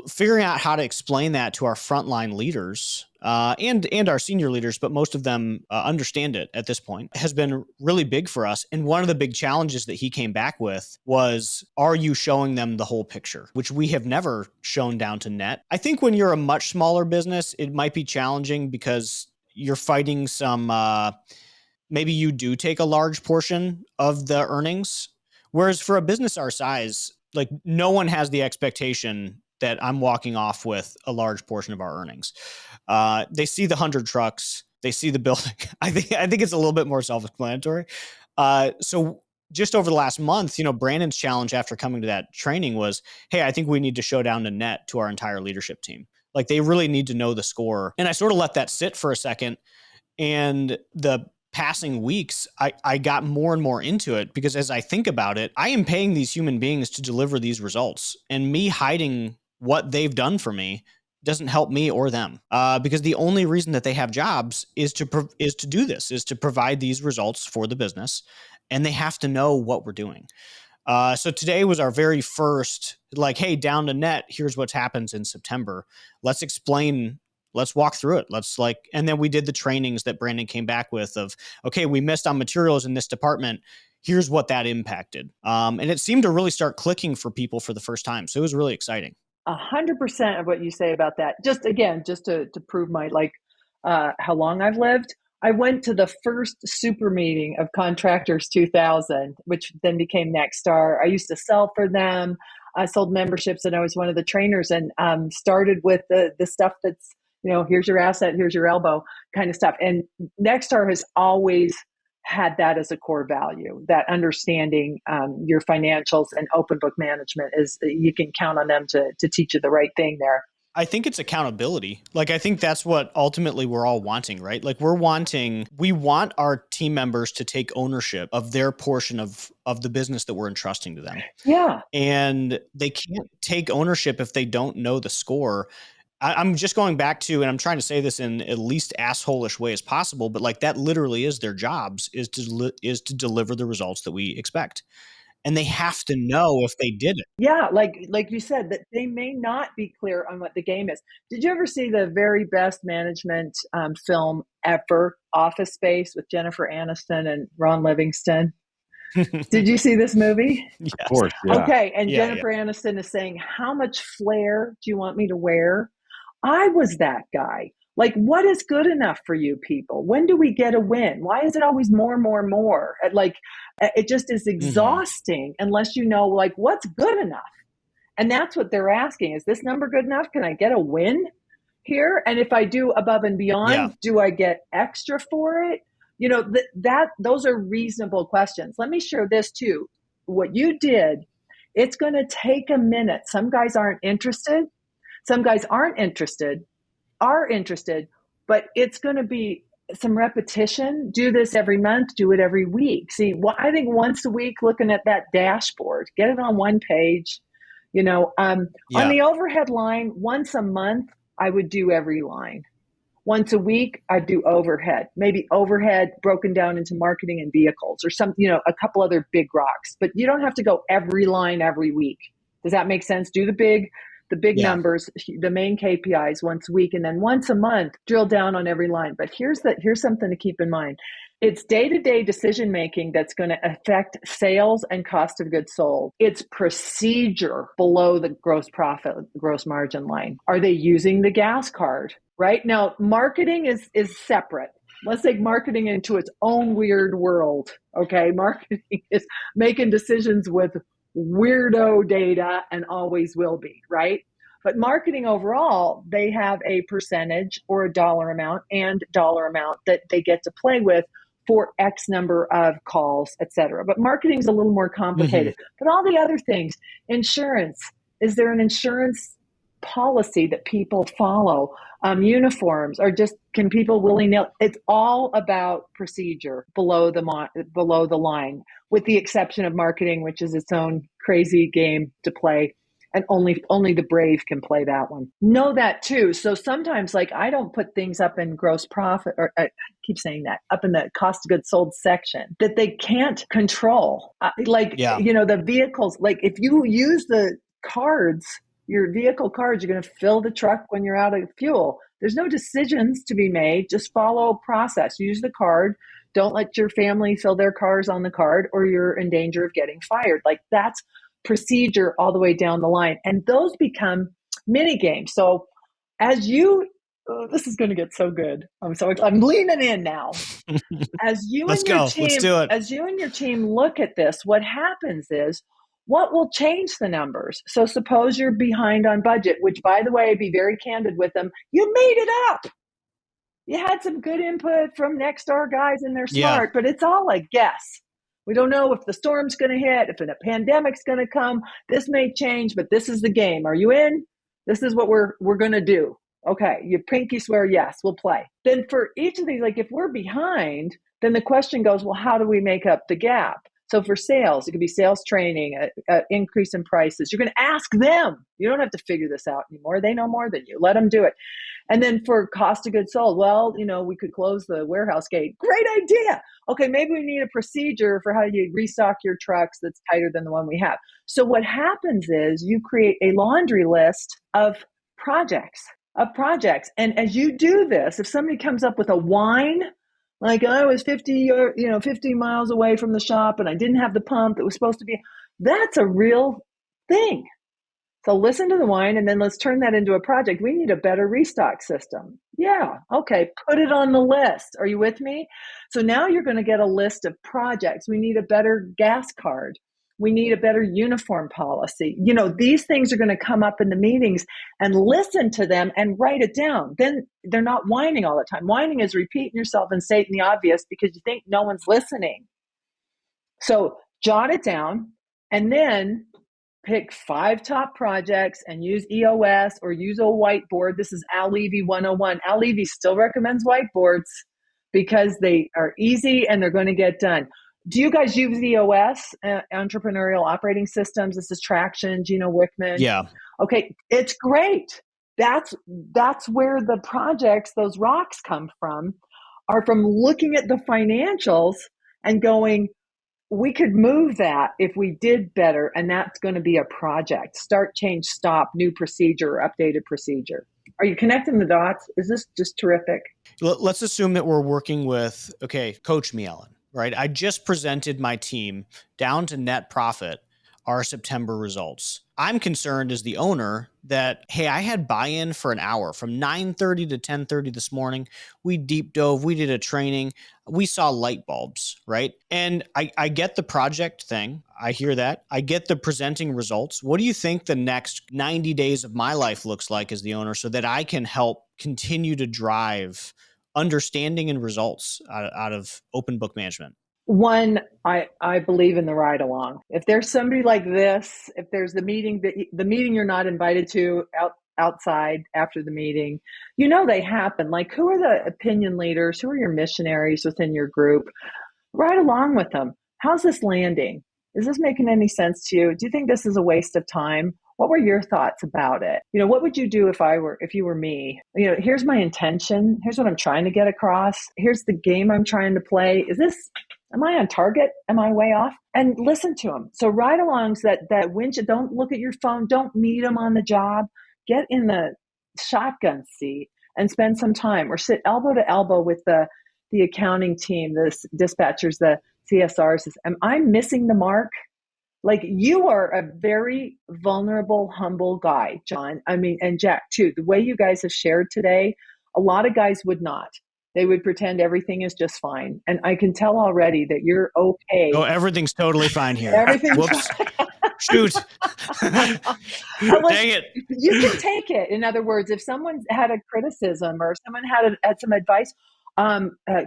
figuring out how to explain that to our frontline leaders and our senior leaders, but most of them understand it at this point, has been really big for us. And one of the big challenges that he came back with was, are you showing them the whole picture? Which we have never shown down to net. I think when you're a much smaller business, it might be challenging because you're fighting some, maybe you do take a large portion of the earnings. Whereas for a business our size, like no one has the expectation that I'm walking off with a large portion of our earnings. They see the 100 trucks, they see the building. I think it's a little bit more self-explanatory. So just over the last month, Brandon's challenge after coming to that training was, hey, I think we need to show down to net to our entire leadership team. Like they really need to know the score. And I sort of let that sit for a second. And the passing weeks, I got more and more into it because as I think about it, I am paying these human beings to deliver these results, and me hiding what they've done for me doesn't help me or them, because the only reason that they have jobs is to do this, is to provide these results for the business, and they have to know what we're doing. So today was our very first, like, hey, down to net, here's what happens in September. Let's explain, let's walk through it. And then we did the trainings that Brandon came back with of, okay, we missed on materials in this department. Here's what that impacted. And it seemed to really start clicking for people for the first time. So it was really exciting. 100% of what you say about that. Just again, just to prove my, how long I've lived. I went to the first super meeting of Contractors 2000, which then became Nexstar. I used to sell for them. I sold memberships, and I was one of the trainers, and started with the stuff that's, here's your asset, here's your elbow kind of stuff. And Nexstar has always had that as a core value, that understanding your financials and open book management is, you can count on them to teach you the right thing there. I think it's accountability. I think that's what ultimately we're all wanting, right? We want our team members to take ownership of their portion of the business that we're entrusting to them. Yeah. And they can't take ownership if they don't know the score. I'm just going back to, and I'm trying to say this in at least asshole-ish way as possible, but that literally is their jobs, is to deliver the results that we expect. And they have to know if they did it. Yeah, like you said, that they may not be clear on what the game is. Did you ever see the very best management film ever, Office Space, with Jennifer Aniston and Ron Livingston? Did you see this movie? Yes. Of course. Yeah. Okay, and Jennifer Aniston is saying, how much flair do you want me to wear? I was that guy. What is good enough for you people? When do we get a win? Why is it always more, more, more? It just is exhausting unless you know, what's good enough. And that's what they're asking. Is this number good enough? Can I get a win here? And if I do above and beyond, do I get extra for it? Those are reasonable questions. Let me share this too. What you did, it's going to take a minute. Some guys aren't interested. Some guys are interested, but it's going to be some repetition. Do this every month, do it every week. See, I think once a week, looking at that dashboard, get it on one page, on the overhead line, once a month, I would do every line. Once a week, I'd do overhead, maybe overhead broken down into marketing and vehicles or some, a couple other big rocks, but you don't have to go every line every week. Does that make sense? Do the big numbers, the main KPIs once a week, and then once a month, drill down on every line. But here's something to keep in mind. It's day-to-day decision-making that's going to affect sales and cost of goods sold. It's procedure below the gross profit, gross margin line. Are they using the gas card? Right? Now, marketing is separate. Let's take marketing into its own weird world. Okay. Marketing is making decisions with weirdo data and always will be, right? But marketing overall, they have a percentage or a dollar amount that they get to play with for X number of calls, et cetera. But marketing is a little more complicated. But all the other things, insurance, is there an insurance policy that people follow? Uniforms, or just can people willy-nilly? It's all about procedure below the line, with the exception of marketing, which is its own crazy game to play, and only the brave can play that one. Know that too. So sometimes, I don't put things up in gross profit, or I keep saying that, up in the cost of goods sold section that they can't control. The vehicles. If you use the cards, your vehicle cards, you're going to fill the truck when you're out of fuel. There's no decisions to be made. Just follow a process. Use the card. Don't let your family fill their cars on the card, or you're in danger of getting fired. That's procedure all the way down the line. And those become mini games. So as you, this is going to get so good. I'm leaning in now. As you and your team, let's do it. As you and your team look at this, what happens is, what will change the numbers? So suppose you're behind on budget, which, by the way, be very candid with them. You made it up. You had some good input from Nexstar guys, and they're smart, but it's all a guess. We don't know if the storm's going to hit, if a pandemic's going to come. This may change, but this is the game. Are you in? This is what we're going to do. Okay, you pinky swear, yes, we'll play. Then for each of these, if we're behind, then the question goes, well, how do we make up the gap? So for sales, it could be sales training, increase in prices. You're going to ask them. You don't have to figure this out anymore. They know more than you. Let them do it. And then for cost of goods sold, well, we could close the warehouse gate. Great idea. Okay, maybe we need a procedure for how you restock your trucks that's tighter than the one we have. So what happens is you create a laundry list of projects. And as you do this, if somebody comes up with a whine, like I was 50 miles away from the shop and I didn't have the pump that was supposed to be, that's a real thing. So listen to the whine and then let's turn that into a project. We need a better restock system. Yeah. Okay. Put it on the list. Are you with me? So now you're going to get a list of projects. We need a better gas card. We need a better uniform policy. These things are going to come up in the meetings, and listen to them and write it down. Then they're not whining all the time. Whining is repeating yourself and stating the obvious because you think no one's listening. So jot it down and then pick 5 top projects and use EOS or use a whiteboard. This is Al Levy 101. Al Levy still recommends whiteboards because they are easy and they're going to get done. Do you guys use EOS, Entrepreneurial Operating Systems? This is Traction, Gino Wickman. Yeah. Okay, it's great. That's where the projects, those rocks come from, are from looking at the financials and going, we could move that if we did better, and that's going to be a project. Start, change, stop, new procedure, updated procedure. Are you connecting the dots? Is this just terrific? Let's assume that we're working with, coach me, Ellen, right? I just presented my team down to net profit our September results. I'm concerned as the owner that, hey, I had buy-in for an hour from 9:30 to 10:30 this morning. We deep dove, we did a training, we saw light bulbs, right? And I get the project thing. I hear that. I get the presenting results. What do you think the next 90 days of my life looks like as the owner so that I can help continue to drive understanding and results out of open book management? One, I believe in the ride along. If there's somebody like this, if there's the meeting you're not invited to outside after the meeting, they happen. Like, who are the opinion leaders? Who are your missionaries within your group? Ride along with them. How's this landing? Is this making any sense to you? Do you think this is a waste of time? What were your thoughts about it? What would you do if you were me? Here's my intention. Here's what I'm trying to get across. Here's the game I'm trying to play. Am I on target? Am I way off? And listen to them. So ride-alongs that winch. Don't look at your phone. Don't meet them on the job. Get in the shotgun seat and spend some time, or sit elbow to elbow with the accounting team, the dispatchers, the CSRs. Am I missing the mark? Like, you are a very vulnerable, humble guy, John. And Jack too. The way you guys have shared today, a lot of guys would not. They would pretend everything is just fine. And I can tell already that you're okay. Oh, everything's totally fine here. Everything's Whoops. Shoot. Dang it. You can take it. In other words, if someone had a criticism or someone had some advice,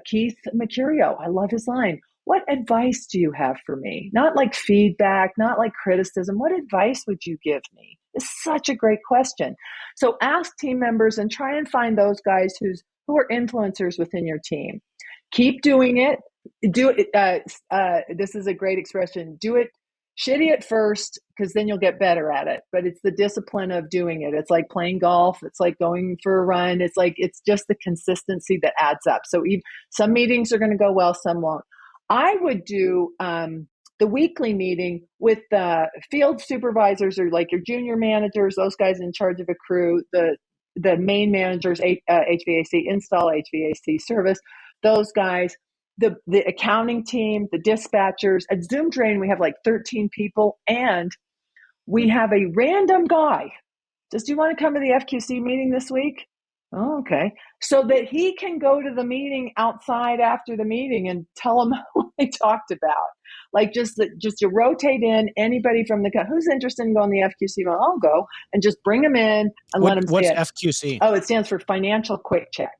Keith Mercurio, I love his line. What advice do you have for me? Not like feedback, not like criticism. What advice would you give me? It's such a great question. So ask team members and try and find those guys who are influencers within your team. Keep doing it. Do it. This is a great expression. Do it shitty at first, because then you'll get better at it. But it's the discipline of doing it. It's like playing golf. It's like going for a run. It's just the consistency that adds up. So some meetings are going to go well, some won't. I would do the weekly meeting with the field supervisors, or like your junior managers, those guys in charge of a crew, the main managers, HVAC install, HVAC service, those guys, the accounting team, the dispatchers. At Zoom Drain, we have like 13 people, and we have a random guy. Do you want to come to the FQC meeting this week? Oh, okay. So that he can go to the meeting outside after the meeting and tell them what they talked about. Like, just to rotate in anybody from who's interested in going to the FQC. Well, I'll go, and just bring them in and let them see it. What's FQC? Oh, it stands for Financial Quick Check.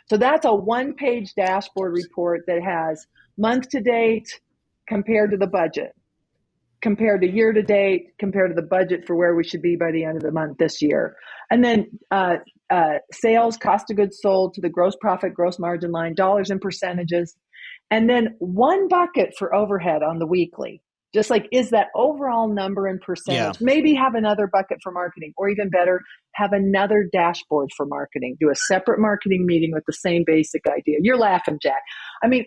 So that's a one-page dashboard report that has month to date compared to the budget, compared to year to date, compared to the budget for where we should be by the end of the month this year. And then sales, cost of goods sold to the gross profit, gross margin line, dollars and percentages. And then one bucket for overhead on the weekly. Just like, is that overall number and percentage? Yeah. Maybe have another bucket for marketing, or even better, have another dashboard for marketing. Do a separate marketing meeting with the same basic idea. You're laughing, Jack. I mean,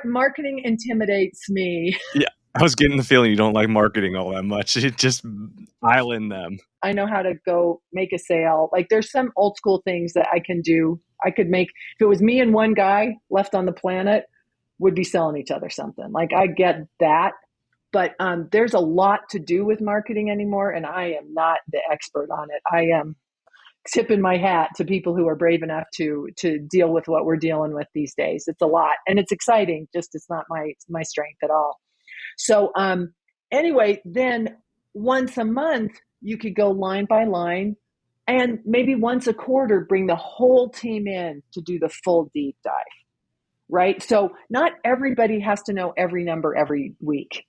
marketing intimidates me. Yeah. I was getting the feeling you don't like marketing all that much. It just pile in them. I know how to go make a sale. Like, there's some old school things that I can do. I could make, if it was me and one guy left on the planet, would be selling each other something. Like, I get that. But there's a lot to do with marketing anymore, and I am not the expert on it. I am tipping my hat to people who are brave enough to deal with what we're dealing with these days. It's a lot, and it's exciting. Just it's not my strength at all. So anyway, then once a month you could go line by line, and maybe once a quarter bring the whole team in to do the full deep dive. Right? So not everybody has to know every number every week.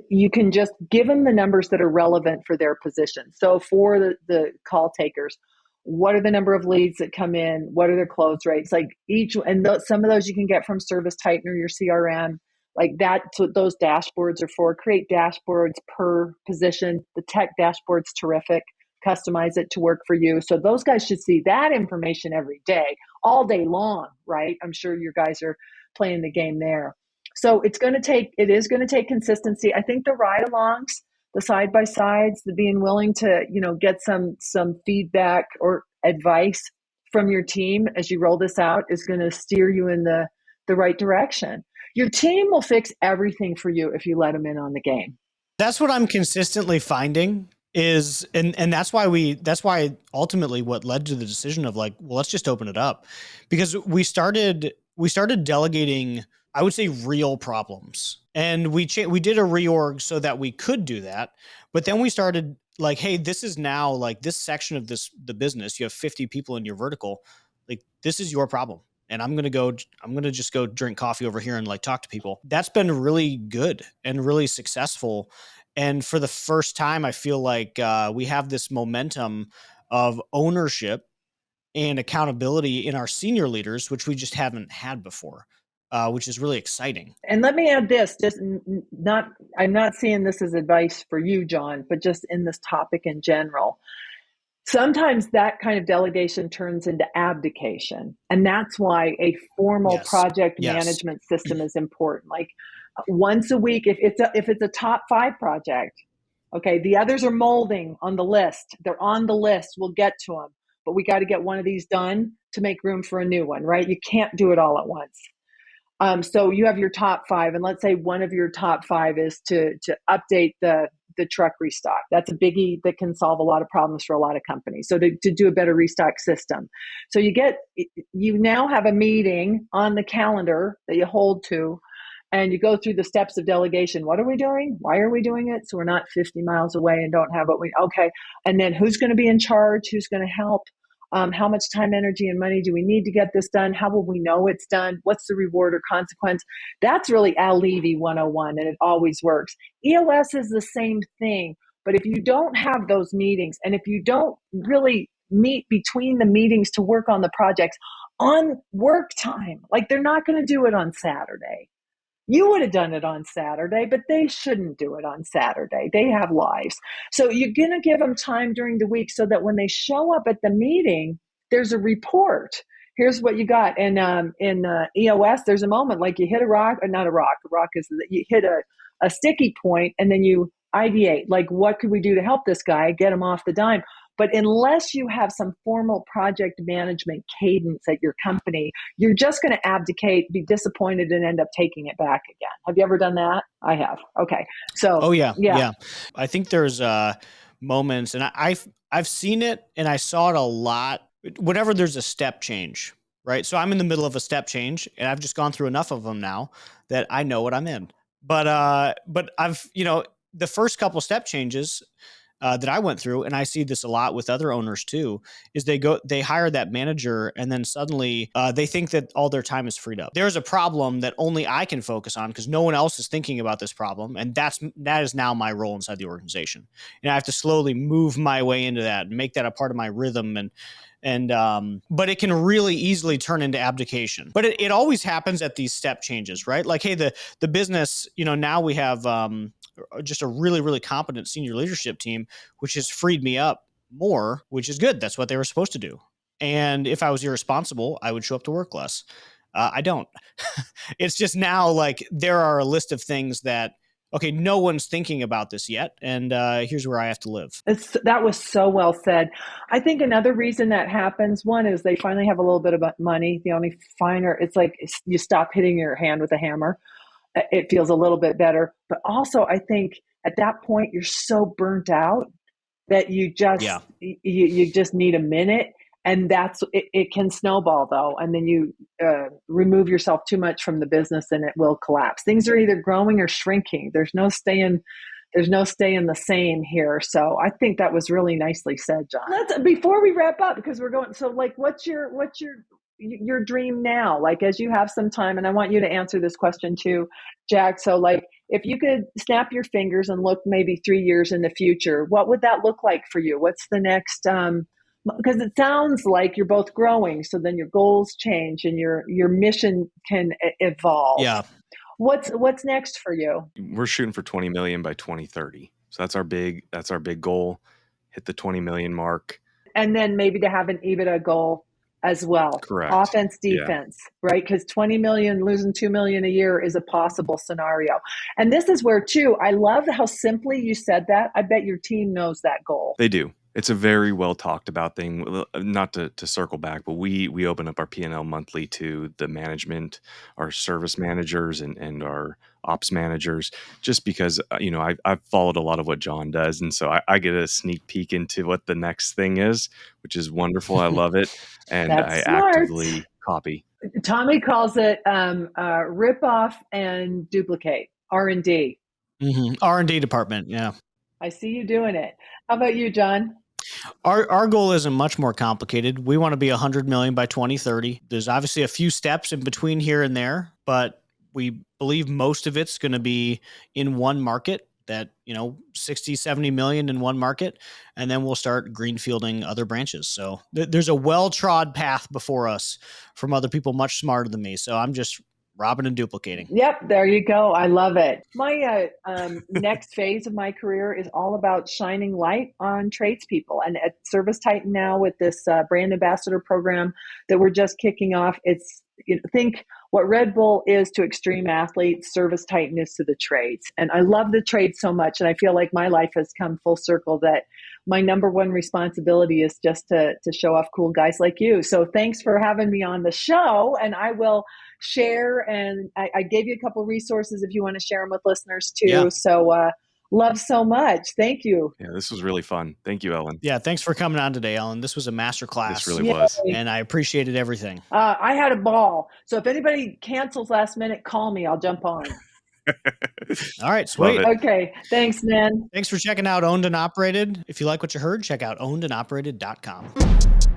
You can just give them the numbers that are relevant for their position. So for the call takers, what are the number of leads that come in? What are their close rates? Like some of those you can get from ServiceTitan or your CRM. Like that's what those dashboards are for. Create dashboards per position. The tech dashboard's terrific. Customize it to work for you. So those guys should see that information every day, all day long, right? I'm sure your guys are playing the game there. So it is going to take consistency. I think the ride-alongs, the side-by-sides, the being willing to, get some feedback or advice from your team as you roll this out is going to steer you in the right direction. Your team will fix everything for you if you let them in on the game. That's what I'm consistently finding is, and that's why ultimately what led to the decision of like, well, let's just open it up, because we started delegating, I would say, real problems. And we did a reorg so that we could do that. But then we started like, hey, this is now like this section of the business. You have 50 people in your vertical. Like, this is your problem. And I'm going to just go drink coffee over here and like talk to people. That's been really good and really successful. And for the first time, I feel like we have this momentum of ownership and accountability in our senior leaders, which we just haven't had before. Which is really exciting. And let me add this, I'm not seeing this as advice for you, John, but just in this topic in general. Sometimes that kind of delegation turns into abdication. And that's why a formal project management system is important. Like once a week, if it's a top 5 project, okay, the others are molding on the list. They're on the list. We'll get to them. But we got to get one of these done to make room for a new one, right? You can't do it all at once. So you have your top 5, and let's say one of your top 5 is to update the truck restock. That's a biggie that can solve a lot of problems for a lot of companies. So to do a better restock system. So you now have a meeting on the calendar that you hold to, and you go through the steps of delegation. What are we doing? Why are we doing it? So we're not 50 miles away and don't have okay. And then who's going to be in charge? Who's going to help? How much time, energy, and money do we need to get this done? How will we know it's done? What's the reward or consequence? That's really Al Levy 101, and it always works. EOS is the same thing, but if you don't have those meetings, and if you don't really meet between the meetings to work on the projects on work time, like they're not going to do it on Saturday. You would have done it on Saturday, but they shouldn't do it on Saturday. They have lives. So you're going to give them time during the week so that when they show up at the meeting, there's a report. Here's what you got. And in EOS, there's a moment like you hit a rock, or not a rock. A rock is that you hit a sticky point, and then you ideate, like, what could we do to help this guy, get him off the dime? But unless you have some formal project management cadence at your company, you're just going to abdicate, be disappointed, and end up taking it back again. Have you ever done that? I have. Okay. So. Oh yeah. I think there's moments, and I've seen it, and I saw it a lot. Whenever there's a step change, right? So I'm in the middle of a step change, and I've just gone through enough of them now that I know what I'm in. But I've the first couple step changes that I went through, and I see this a lot with other owners too, is they hire that manager, and then suddenly they think that all their time is freed up. There's a problem that only I can focus on because no one else is thinking about this problem, and that is now my role inside the organization. And I have to slowly move my way into that and make that a part of my rhythm, And, but it can really easily turn into abdication. But it always happens at these step changes, right? Like, hey, the business, now we have just a really, really competent senior leadership team, which has freed me up more, which is good. That's what they were supposed to do. And if I was irresponsible, I would show up to work less. I don't. It's just now like there are a list of things that, okay, no one's thinking about this yet. And here's where I have to live. That was so well said. I think another reason that happens, one is they finally have a little bit of money. The only finer, it's like you stop hitting your hand with a hammer. It feels a little bit better. But also, I think at that point, you're so burnt out that you just need a minute. And it can snowball though. And then you remove yourself too much from the business and it will collapse. Things are either growing or shrinking. There's no staying the same here. So I think that was really nicely said, John. Before we wrap up, because we're going, so like, what's your dream now? Like, as you have some time, and I want you to answer this question too, Jack. So like, if you could snap your fingers and look maybe 3 years in the future, what would that look like for you? What's the next, because it sounds like you're both growing, so then your goals change and your mission can evolve. Yeah. What's next for you? We're shooting for 20 million by 2030. So that's our big goal. Hit the 20 million mark. And then maybe to have an EBITDA goal as well. Correct. Offense, defense, right? Because 20 million, losing 2 million a year is a possible scenario. And this is where too, I love how simply you said that. I bet your team knows that goal. They do. It's a very well talked about thing. Not to circle back, but we open up our P&L monthly to the management, our service managers and our ops managers, just because, I've followed a lot of what John does. And so I get a sneak peek into what the next thing is, which is wonderful. I love it. And I actively copy. Tommy calls it rip off and duplicate, R&D. Mm-hmm. R&D department. Yeah. I see you doing it. How about you, John? Our goal isn't much more complicated. We want to be 100 million by 2030. There's obviously a few steps in between here and there, but we believe most of it's going to be in one market, that 60, 70 million in one market, and then we'll start greenfielding other branches. So there's a well-trod path before us from other people much smarter than me. So I'm just robbing and duplicating. Yep, there you go. I love it. My next phase of my career is all about shining light on tradespeople. And at ServiceTitan now, with this brand ambassador program that we're just kicking off, it's think what Red Bull is to extreme athletes, ServiceTitan is to the trades. And I love the trades so much. And I feel like my life has come full circle, that my number one responsibility is just to show off cool guys like you. So thanks for having me on the show. And I will share, and I gave you a couple resources if you want to share them with listeners too. Yeah. So love so much. Thank you. Yeah, this was really fun. Thank you, Ellen. Yeah, thanks for coming on today, Ellen. This was a masterclass. This really was. And I appreciated everything. I had a ball. So if anybody cancels last minute, call me. I'll jump on. All right, sweet. Okay, thanks, man. Thanks for checking out Owned and Operated. If you like what you heard, check out ownedandoperated.com.